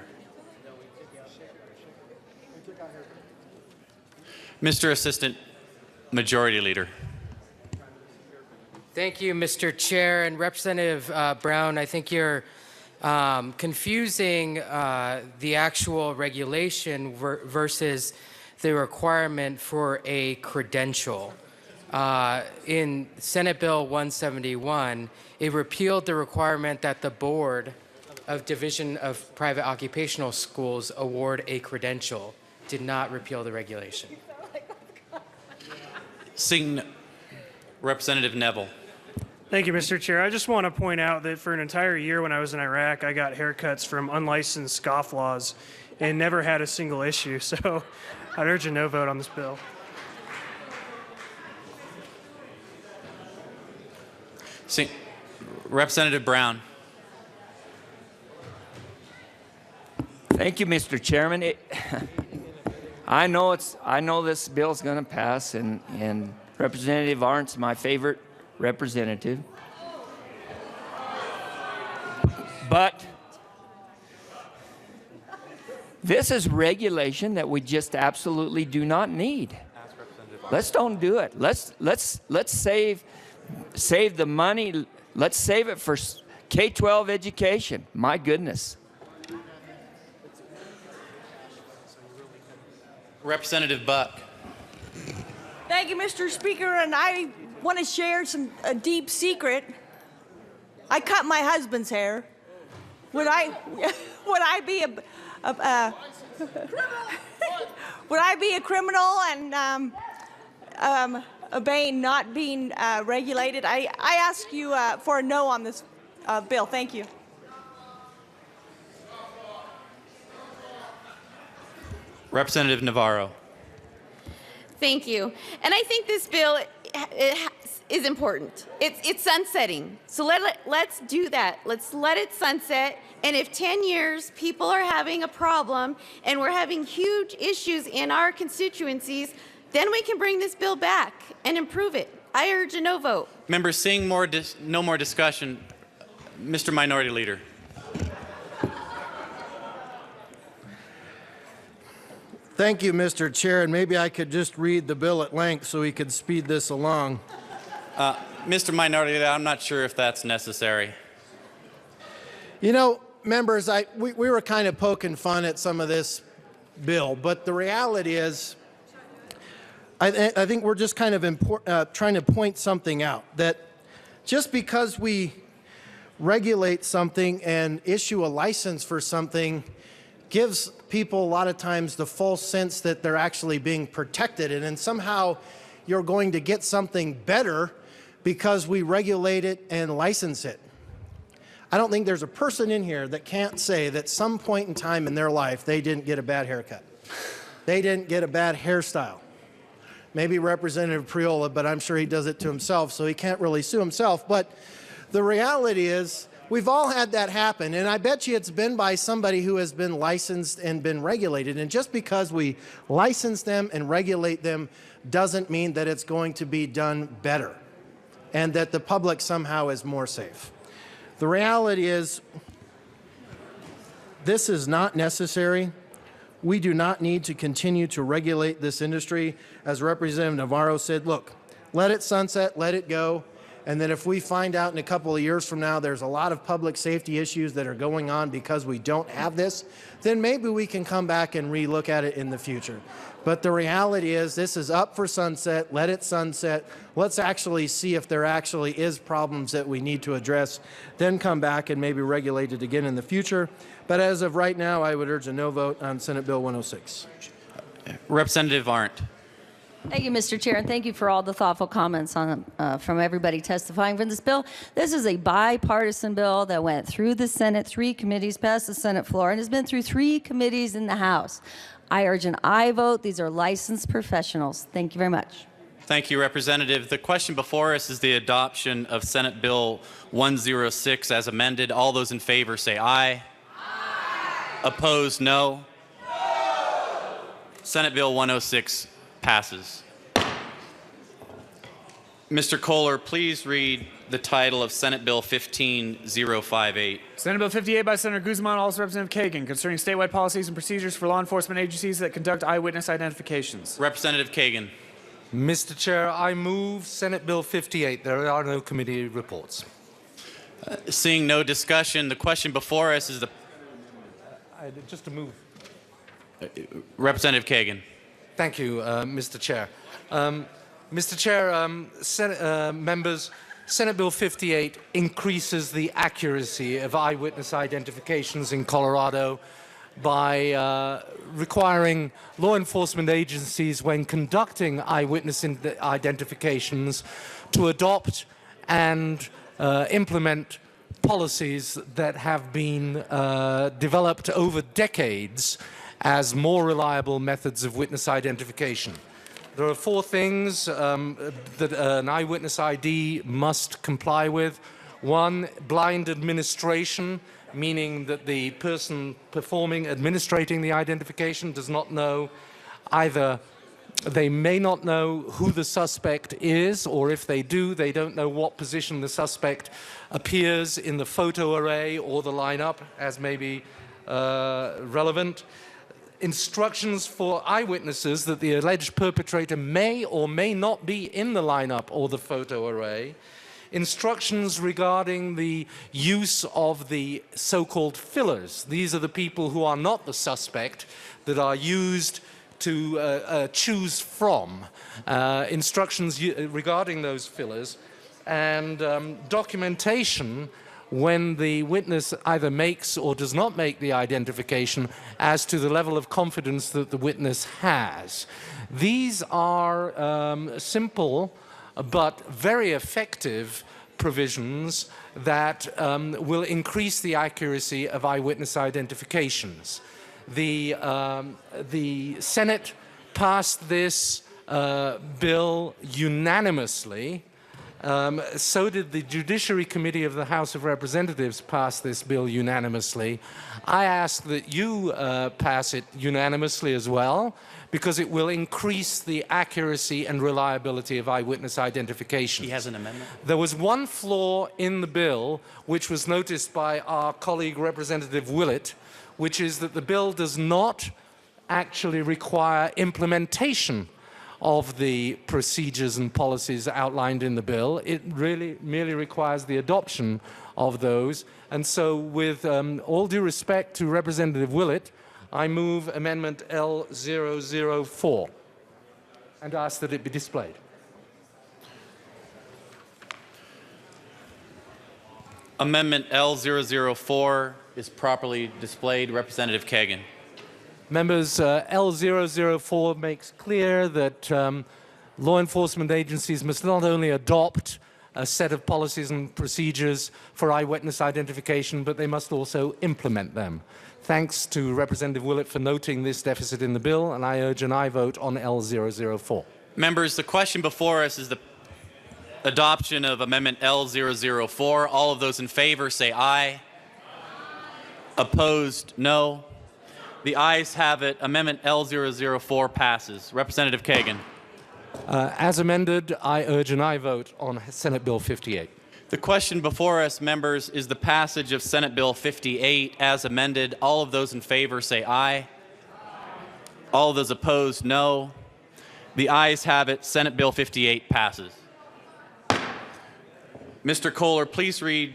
Mr. Assistant Majority Leader. Thank you, Mr. Chair. And Representative Brown, I think you're confusing the actual regulation versus the requirement for a credential. In Senate Bill 171, it repealed the requirement that the Board of Division of Private Occupational Schools award a credential, did not repeal the regulation. Representative Neville. Thank you, Mr. Chair. I just want to point out that for an entire year when I was in Iraq, I got haircuts from unlicensed scofflaws and never had a single issue. So I'd urge a no vote on this bill. Representative Brown. Thank you, Mr. Chairman. I know this bill is going to pass, and Representative Arndt's my favorite representative. But this is regulation that we just absolutely do not need. Let's don't do it. Let's save the money. Let's save it for K-12 education. My goodness. Representative Buck. Thank you, Mr. Speaker, and I want to share a deep secret. I cut my husband's hair. Would I be Would I be a criminal and obeying not being regulated? I ask you for a no on this bill. Thank you. Representative Navarro. Thank you. And I think this bill is important. It's sunsetting. So let's do that. Let's let it sunset. And if 10 years people are having a problem and we're having huge issues in our constituencies, then we can bring this bill back and improve it. I urge a no vote. Members, seeing no more discussion, Mr. Minority Leader. Thank you, Mr. Chair, and maybe I could just read the bill at length so we could speed this along. Mr. Minority Leader, I'm not sure if that's necessary. You know, members, we were kind of poking fun at some of this bill, but the reality is, I think we're just kind of trying to point something out, that just because we regulate something and issue a license for something gives people a lot of times the false sense that they're actually being protected, and then somehow you're going to get something better because we regulate it and license it. I don't think there's a person in here that can't say that some point in time in their life they didn't get a bad haircut. They didn't get a bad hairstyle. Maybe Representative Priola, but I'm sure he does it to himself, so he can't really sue himself. But the reality is, we've all had that happen, and I bet you it's been by somebody who has been licensed and been regulated. And just because we license them and regulate them doesn't mean that it's going to be done better and that the public somehow is more safe. The reality is, this is not necessary. We do not need to continue to regulate this industry. As Representative Navarro said, look, let it sunset, let it go. And then if we find out in a couple of years from now there's a lot of public safety issues that are going on because we don't have this, then maybe we can come back and relook at it in the future. But the reality is, this is up for sunset. Let it sunset. Let's actually see if there actually is problems that we need to address, then come back and maybe regulate it again in the future. But as of right now, I would urge a no vote on Senate Bill 106. Representative Arndt. Thank you, Mr. Chair, and thank you for all the thoughtful comments on, from everybody testifying for this bill. This is a bipartisan bill that went through the Senate, 3 committees, passed the Senate floor, and has been through 3 committees in the House. I urge an aye vote. These are licensed professionals. Thank you very much. Thank you, Representative. The question before us is the adoption of Senate Bill 106 as amended. All those in favor say aye. Aye. Opposed, no. No. Senate Bill 106 passes. Mr. Kohler, please read the title of Senate Bill 15058. Senate Bill 58 by Senator Guzman, also Representative Kagan, concerning statewide policies and procedures for law enforcement agencies that conduct eyewitness identifications. Representative Kagan. Mr. Chair, I move Senate Bill 58. There are no committee reports. Seeing no discussion, the question before us is the... Just to move. Representative Kagan. Thank you, Mr. Chair. Mr. Chair, members, Senate Bill 58 increases the accuracy of eyewitness identifications in Colorado by requiring law enforcement agencies, when conducting eyewitness identifications, to adopt and implement policies that have been developed over decades as more reliable methods of witness identification. There are 4 things that an eyewitness ID must comply with. 1, blind administration, meaning that the person administrating the identification does not know either, they may not know who the suspect is, or if they do, they don't know what position the suspect appears in the photo array or the lineup, as may be relevant. Instructions for eyewitnesses that the alleged perpetrator may or may not be in the lineup or the photo array. Instructions regarding the use of the so-called fillers. These are the people who are not the suspect that are used to choose from. Instructions regarding those fillers, and documentation when the witness either makes or does not make the identification as to the level of confidence that the witness has. These are simple but very effective provisions that will increase the accuracy of eyewitness identifications. The Senate passed this bill unanimously. So did the Judiciary Committee of the House of Representatives pass this bill unanimously. I ask that you pass it unanimously as well, because it will increase the accuracy and reliability of eyewitness identification. He has an amendment. There was one flaw in the bill which was noticed by our colleague Representative Willett, which is that the bill does not actually require implementation of the procedures and policies outlined in the bill. It really merely requires the adoption of those. And so with all due respect to Representative Willett, I move Amendment L004 and ask that it be displayed. Amendment L004 is properly displayed. Representative Kagan. Members, L004 makes clear that law enforcement agencies must not only adopt a set of policies and procedures for eyewitness identification, but they must also implement them. Thanks to Representative Willett for noting this deficit in the bill, and I urge an aye vote on L004. Members, the question before us is the adoption of Amendment L004. All of those in favor say aye. Opposed, no. The ayes have it. Amendment L004 passes. Representative Kagan. As amended, I urge an aye vote on Senate Bill 58. The question before us, members, is the passage of Senate Bill 58 as amended. All of those in favor say aye. All of those opposed, no. The ayes have it. Senate Bill 58 passes. Mr. Kohler, please read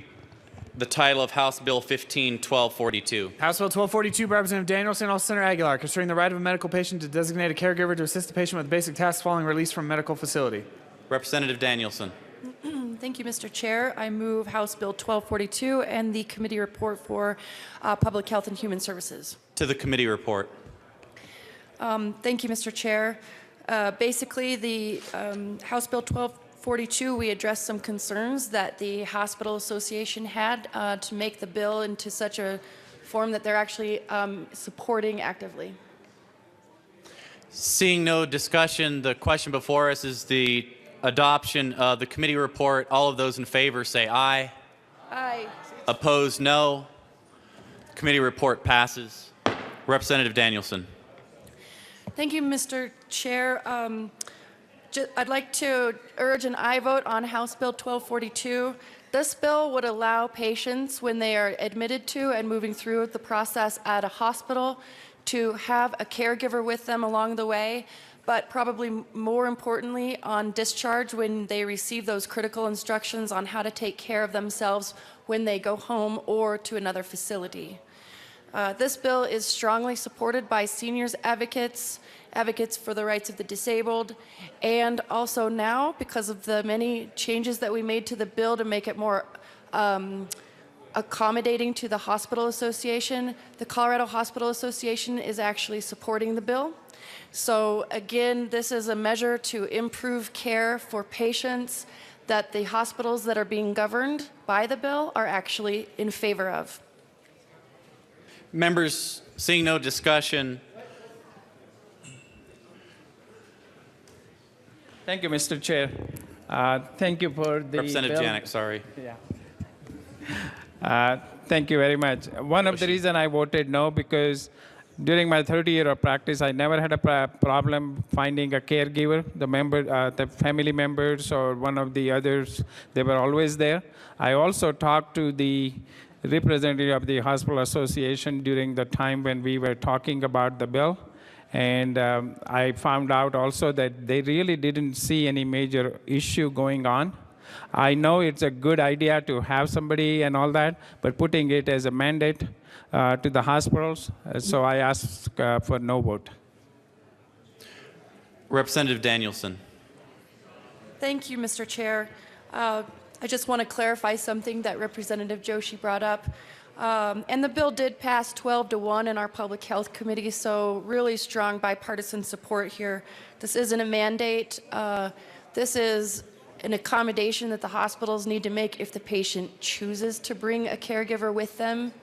the title of House Bill 15-1242. House Bill 1242 by Representative Danielson, also Senator Aguilar, concerning the right of a medical patient to designate a caregiver to assist the patient with basic tasks following release from a medical facility. Representative Danielson. Thank you, Mr. Chair. I move House Bill 1242 and the committee report for Public Health and Human Services. To the committee report. Thank you, Mr. Chair. Basically, the House Bill 1242, we addressed some concerns that the Hospital Association had to make the bill into such a form that they're actually supporting actively. Seeing no discussion, the question before us is the adoption of the committee report. All of those in favor say aye. Aye. Opposed, no. Committee report passes. Representative Danielson. Thank you, Mr. Chair. I'd like to urge an aye vote on House Bill 1242. This bill would allow patients, when they are admitted to and moving through the process at a hospital, to have a caregiver with them along the way, but probably more importantly, on discharge, when they receive those critical instructions on how to take care of themselves when they go home or to another facility. This bill is strongly supported by seniors advocates, advocates for the rights of the disabled, and also now, because of the many changes that we made to the bill to make it more accommodating to the Hospital Association, the Colorado Hospital Association is actually supporting the bill. So again, this is a measure to improve care for patients that the hospitals that are being governed by the bill are actually in favor of. Members, seeing no discussion. Thank you, Mr. Chair. Thank you for the Representative bill. Janik, sorry. Yeah. Thank you very much. One of the reasons I voted no, because during my 30 year of practice, I never had a problem finding a caregiver. The family members or one of the others, they were always there. I also talked to the representative of the Hospital Association during the time when we were talking about the bill. And I found out also that they really didn't see any major issue going on. I know it's a good idea to have somebody and all that, but putting it as a mandate to the hospitals, so I ask for no vote. Representative Danielson. Thank you, Mr. Chair. I just want to clarify something that Representative Joshi brought up. And the bill did pass 12-1 in our Public Health Committee, so really strong bipartisan support here. This isn't a mandate. This is an accommodation that the hospitals need to make if the patient chooses to bring a caregiver with them.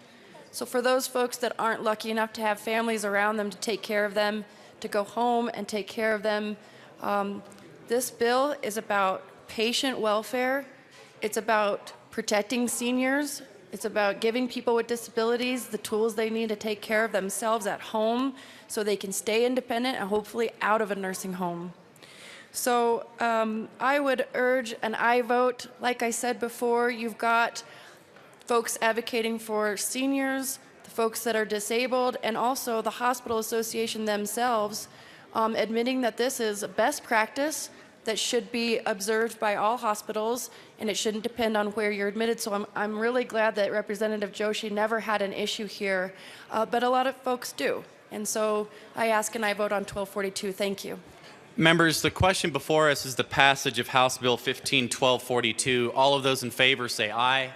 So for those folks that aren't lucky enough to have families around them to take care of them, to go home and take care of them, this bill is about patient welfare. It's about protecting seniors. It's about giving people with disabilities the tools they need to take care of themselves at home so they can stay independent and hopefully out of a nursing home. So I would urge an aye vote. Like I said before, you've got folks advocating for seniors, the folks that are disabled, and also the hospital association themselves admitting that this is a best practice that should be observed by all hospitals, and it shouldn't depend on where you're admitted. So I'm really glad that Representative Joshi never had an issue here, but a lot of folks do. And so I ask and I vote on 1242. Thank you. Members, the question before us is the passage of House Bill 15-1242. All of those in favor say aye.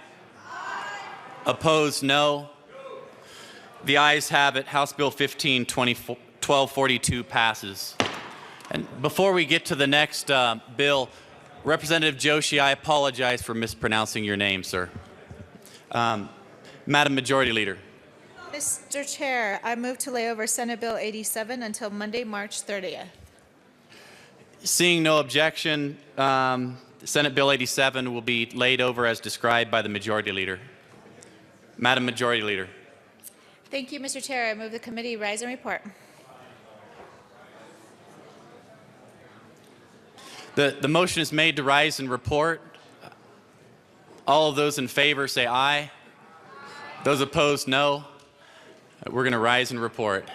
Aye. Opposed, no. The ayes have it. House Bill 15-1242 passes. And before we get to the next bill, Representative Joshi, I apologize for mispronouncing your name, sir. Madam Majority Leader. Mr. Chair, I move to lay over Senate Bill 87 until Monday, March 30th. Seeing no objection, Senate Bill 87 will be laid over as described by the Majority Leader. Madam Majority Leader. Thank you, Mr. Chair. I move the committee rise and report. The motion is made to rise and report. All of those in favor say aye. Those opposed, no. We're going to rise and report.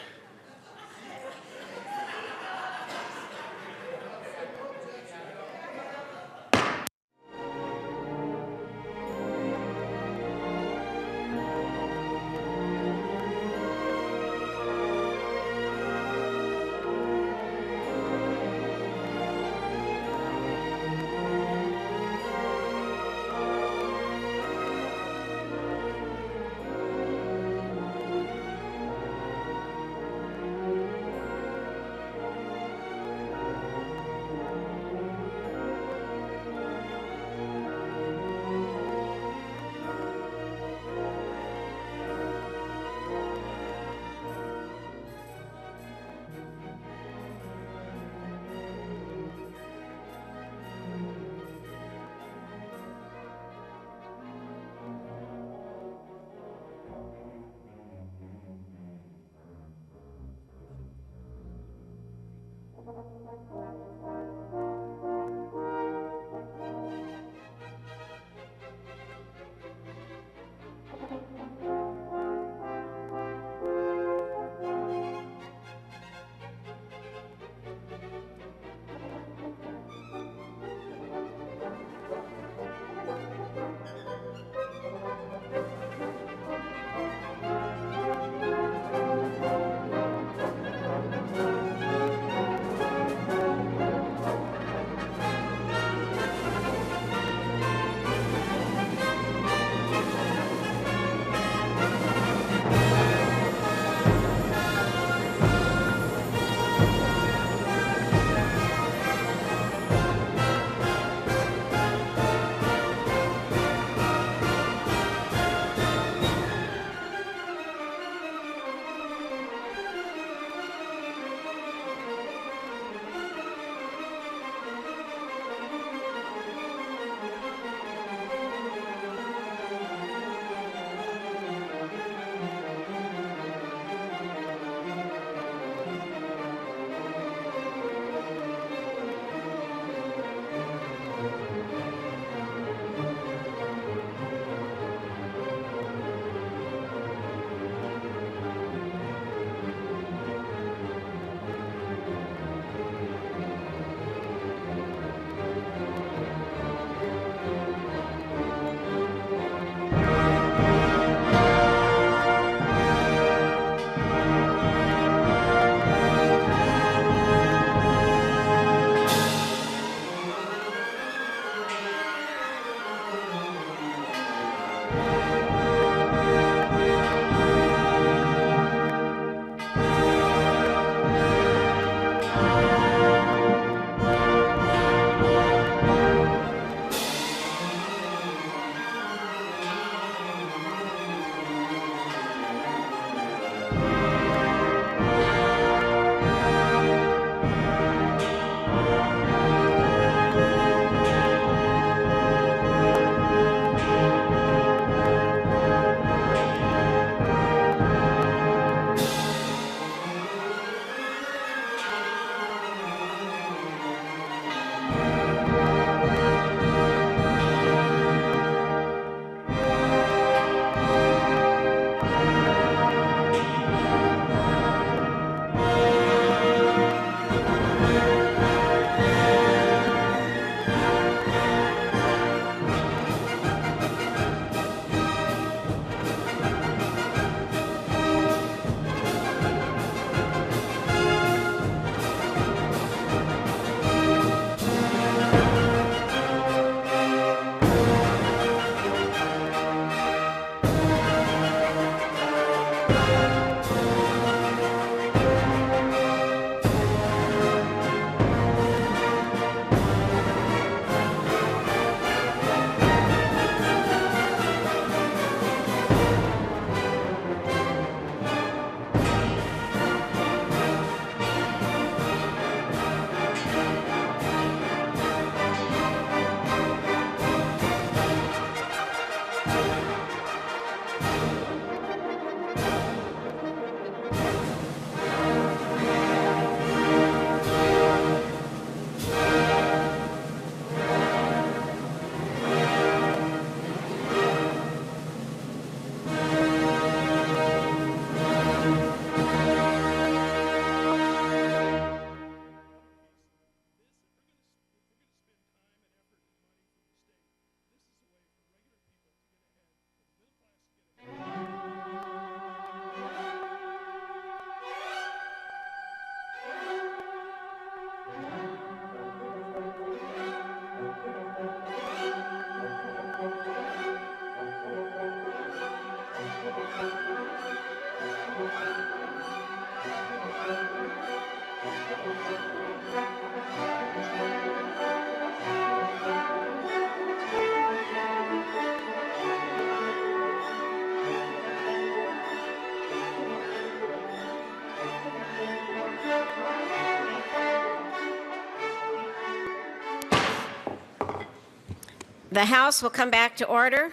The House will come back to order.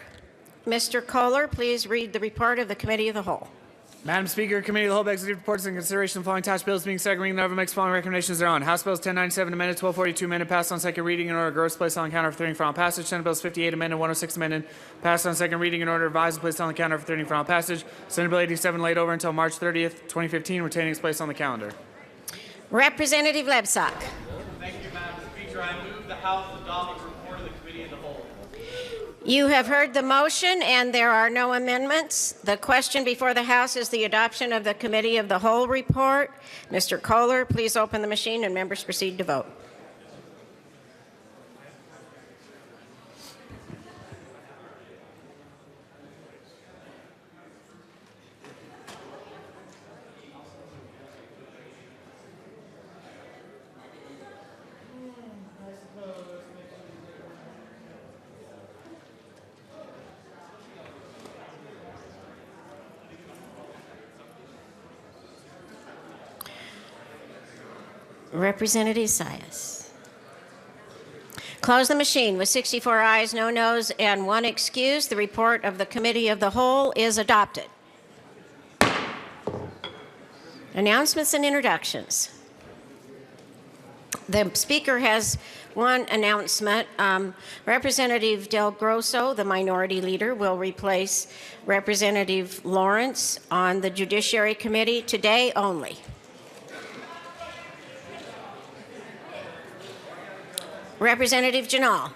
Mr. Kohler, please read the report of the Committee of the Whole. Madam Speaker, Committee of the Whole begs the reports in consideration of the following attached bills being second reading. Never makes the following recommendations thereon. House Bills 1097 amended, 1242 amended, passed on second reading in order of gross placed on the counter for third and final passage. Senate Bills 58 amended, 106 amended, passed on second reading in order of revised and placed on the counter for third and final passage. Senate Bill 87 laid over until March 30th, 2015, retaining its place on the calendar. Representative Lebsack. Thank you, Madam Speaker. I move the House adopt the report of the Committee of the Whole. You have heard the motion, and there are no amendments. The question before the House is the adoption of the Committee of the Whole report. Mr. Kohler, please open the machine, and members proceed to vote. Representative Sias. Close the machine with 64 ayes, no noes, and 1 excuse. The report of the Committee of the Whole is adopted. Announcements and introductions. The Speaker has one announcement. Representative Del Grosso, the Minority Leader, will replace Representative Lawrence on the Judiciary Committee today only. Representative Janal.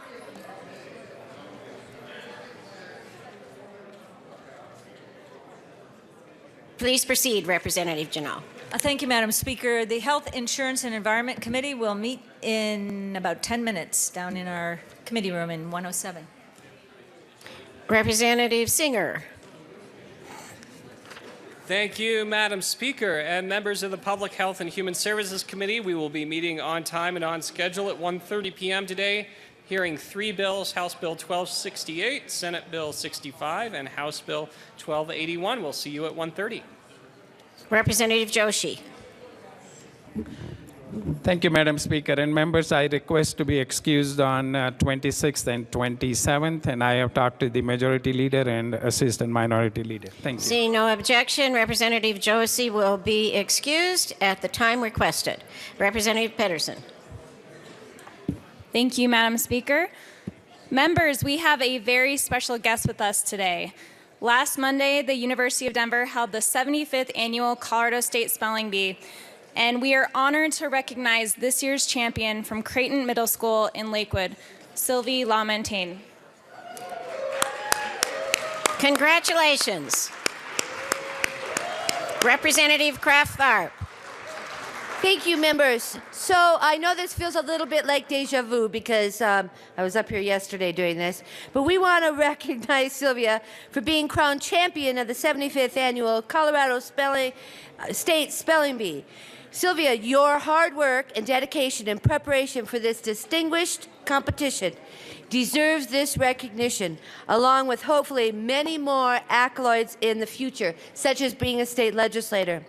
Please proceed, Representative Janal. Thank you, Madam Speaker. The Health, Insurance, and Environment Committee will meet in about 10 minutes down in our committee room in 107. Representative Singer. Thank you, Madam Speaker, and members of the Public Health and Human Services Committee. We will be meeting on time and on schedule at 1:30 p.m. today, hearing 3 bills, House Bill 1268, Senate Bill 65, and House Bill 1281. We'll see you at 1:30. Representative Joshi. Thank you, Madam Speaker. And members, I request to be excused on 26th and 27th, and I have talked to the Majority Leader and Assistant Minority Leader. Thank you. Seeing no objection, Representative Joshi will be excused at the time requested. Representative Pedersen. Thank you, Madam Speaker. Members, we have a very special guest with us today. Last Monday, the University of Denver held the 75th Annual Colorado State Spelling Bee, and we are honored to recognize this year's champion from Creighton Middle School in Lakewood, Sylvie LaMontagne. Congratulations. Representative Kraft-Tharp. Thank you, members. So I know this feels a little bit like deja vu because I was up here yesterday doing this, but we want to recognize Sylvia for being crowned champion of the 75th Annual Colorado State Spelling Bee. Sylvia, your hard work and dedication in preparation for this distinguished competition deserves this recognition, along with hopefully many more accolades in the future, such as being a state legislator.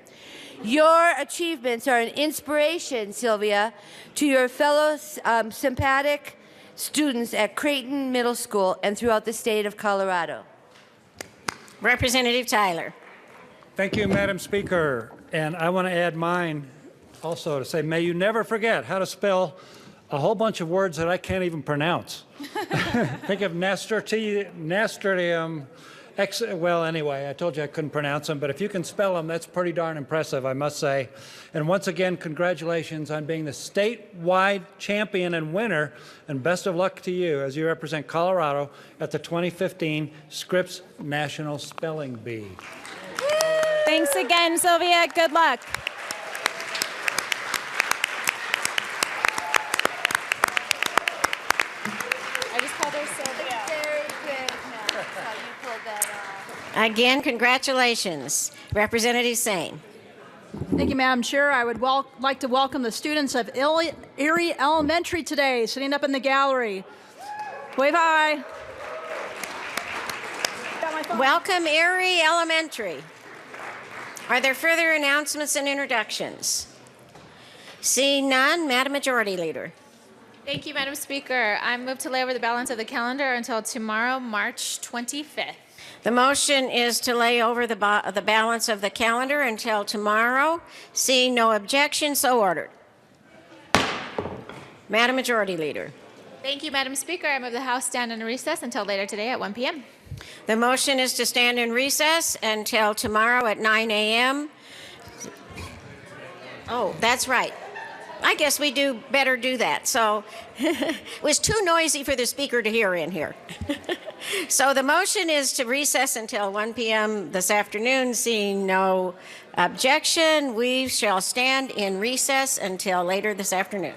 Your achievements are an inspiration, Sylvia, to your fellow sympathetic students at Creighton Middle School and throughout the state of Colorado. Representative Tyler. Thank you, Madam Speaker. And I want to add mine also to say, may you never forget how to spell a whole bunch of words that I can't even pronounce. Think of nasturtium. Well, anyway, I told you I couldn't pronounce them, but if you can spell them, that's pretty darn impressive, I must say. And once again, congratulations on being the statewide champion and winner, and best of luck to you as you represent Colorado at the 2015 Scripps National Spelling Bee. Thanks again, Sylvia. Good luck. I just called her Sylvia. Very good, Matt. That's how you pulled that off. Again, congratulations. Representative Sane. Thank you, Madam Chair. I would like to welcome the students of Erie Elementary today, sitting up in the gallery. Wave hi. Welcome, Erie Elementary. Are there further announcements and introductions? Seeing none, Madam Majority Leader. Thank you, Madam Speaker. I move to lay over the balance of the calendar until tomorrow, March 25th. The motion is to lay over the balance of the calendar until tomorrow. Seeing no objection, so ordered. Madam Majority Leader. Thank you, Madam Speaker. I move the House stand in recess until later today at 1 p.m. The motion is to stand in recess until tomorrow at 9 a.m. Oh, that's right. I guess we do better do that. So it was too noisy for the speaker to hear in here. So the motion is to recess until 1 p.m. this afternoon. Seeing no objection, we shall stand in recess until later this afternoon.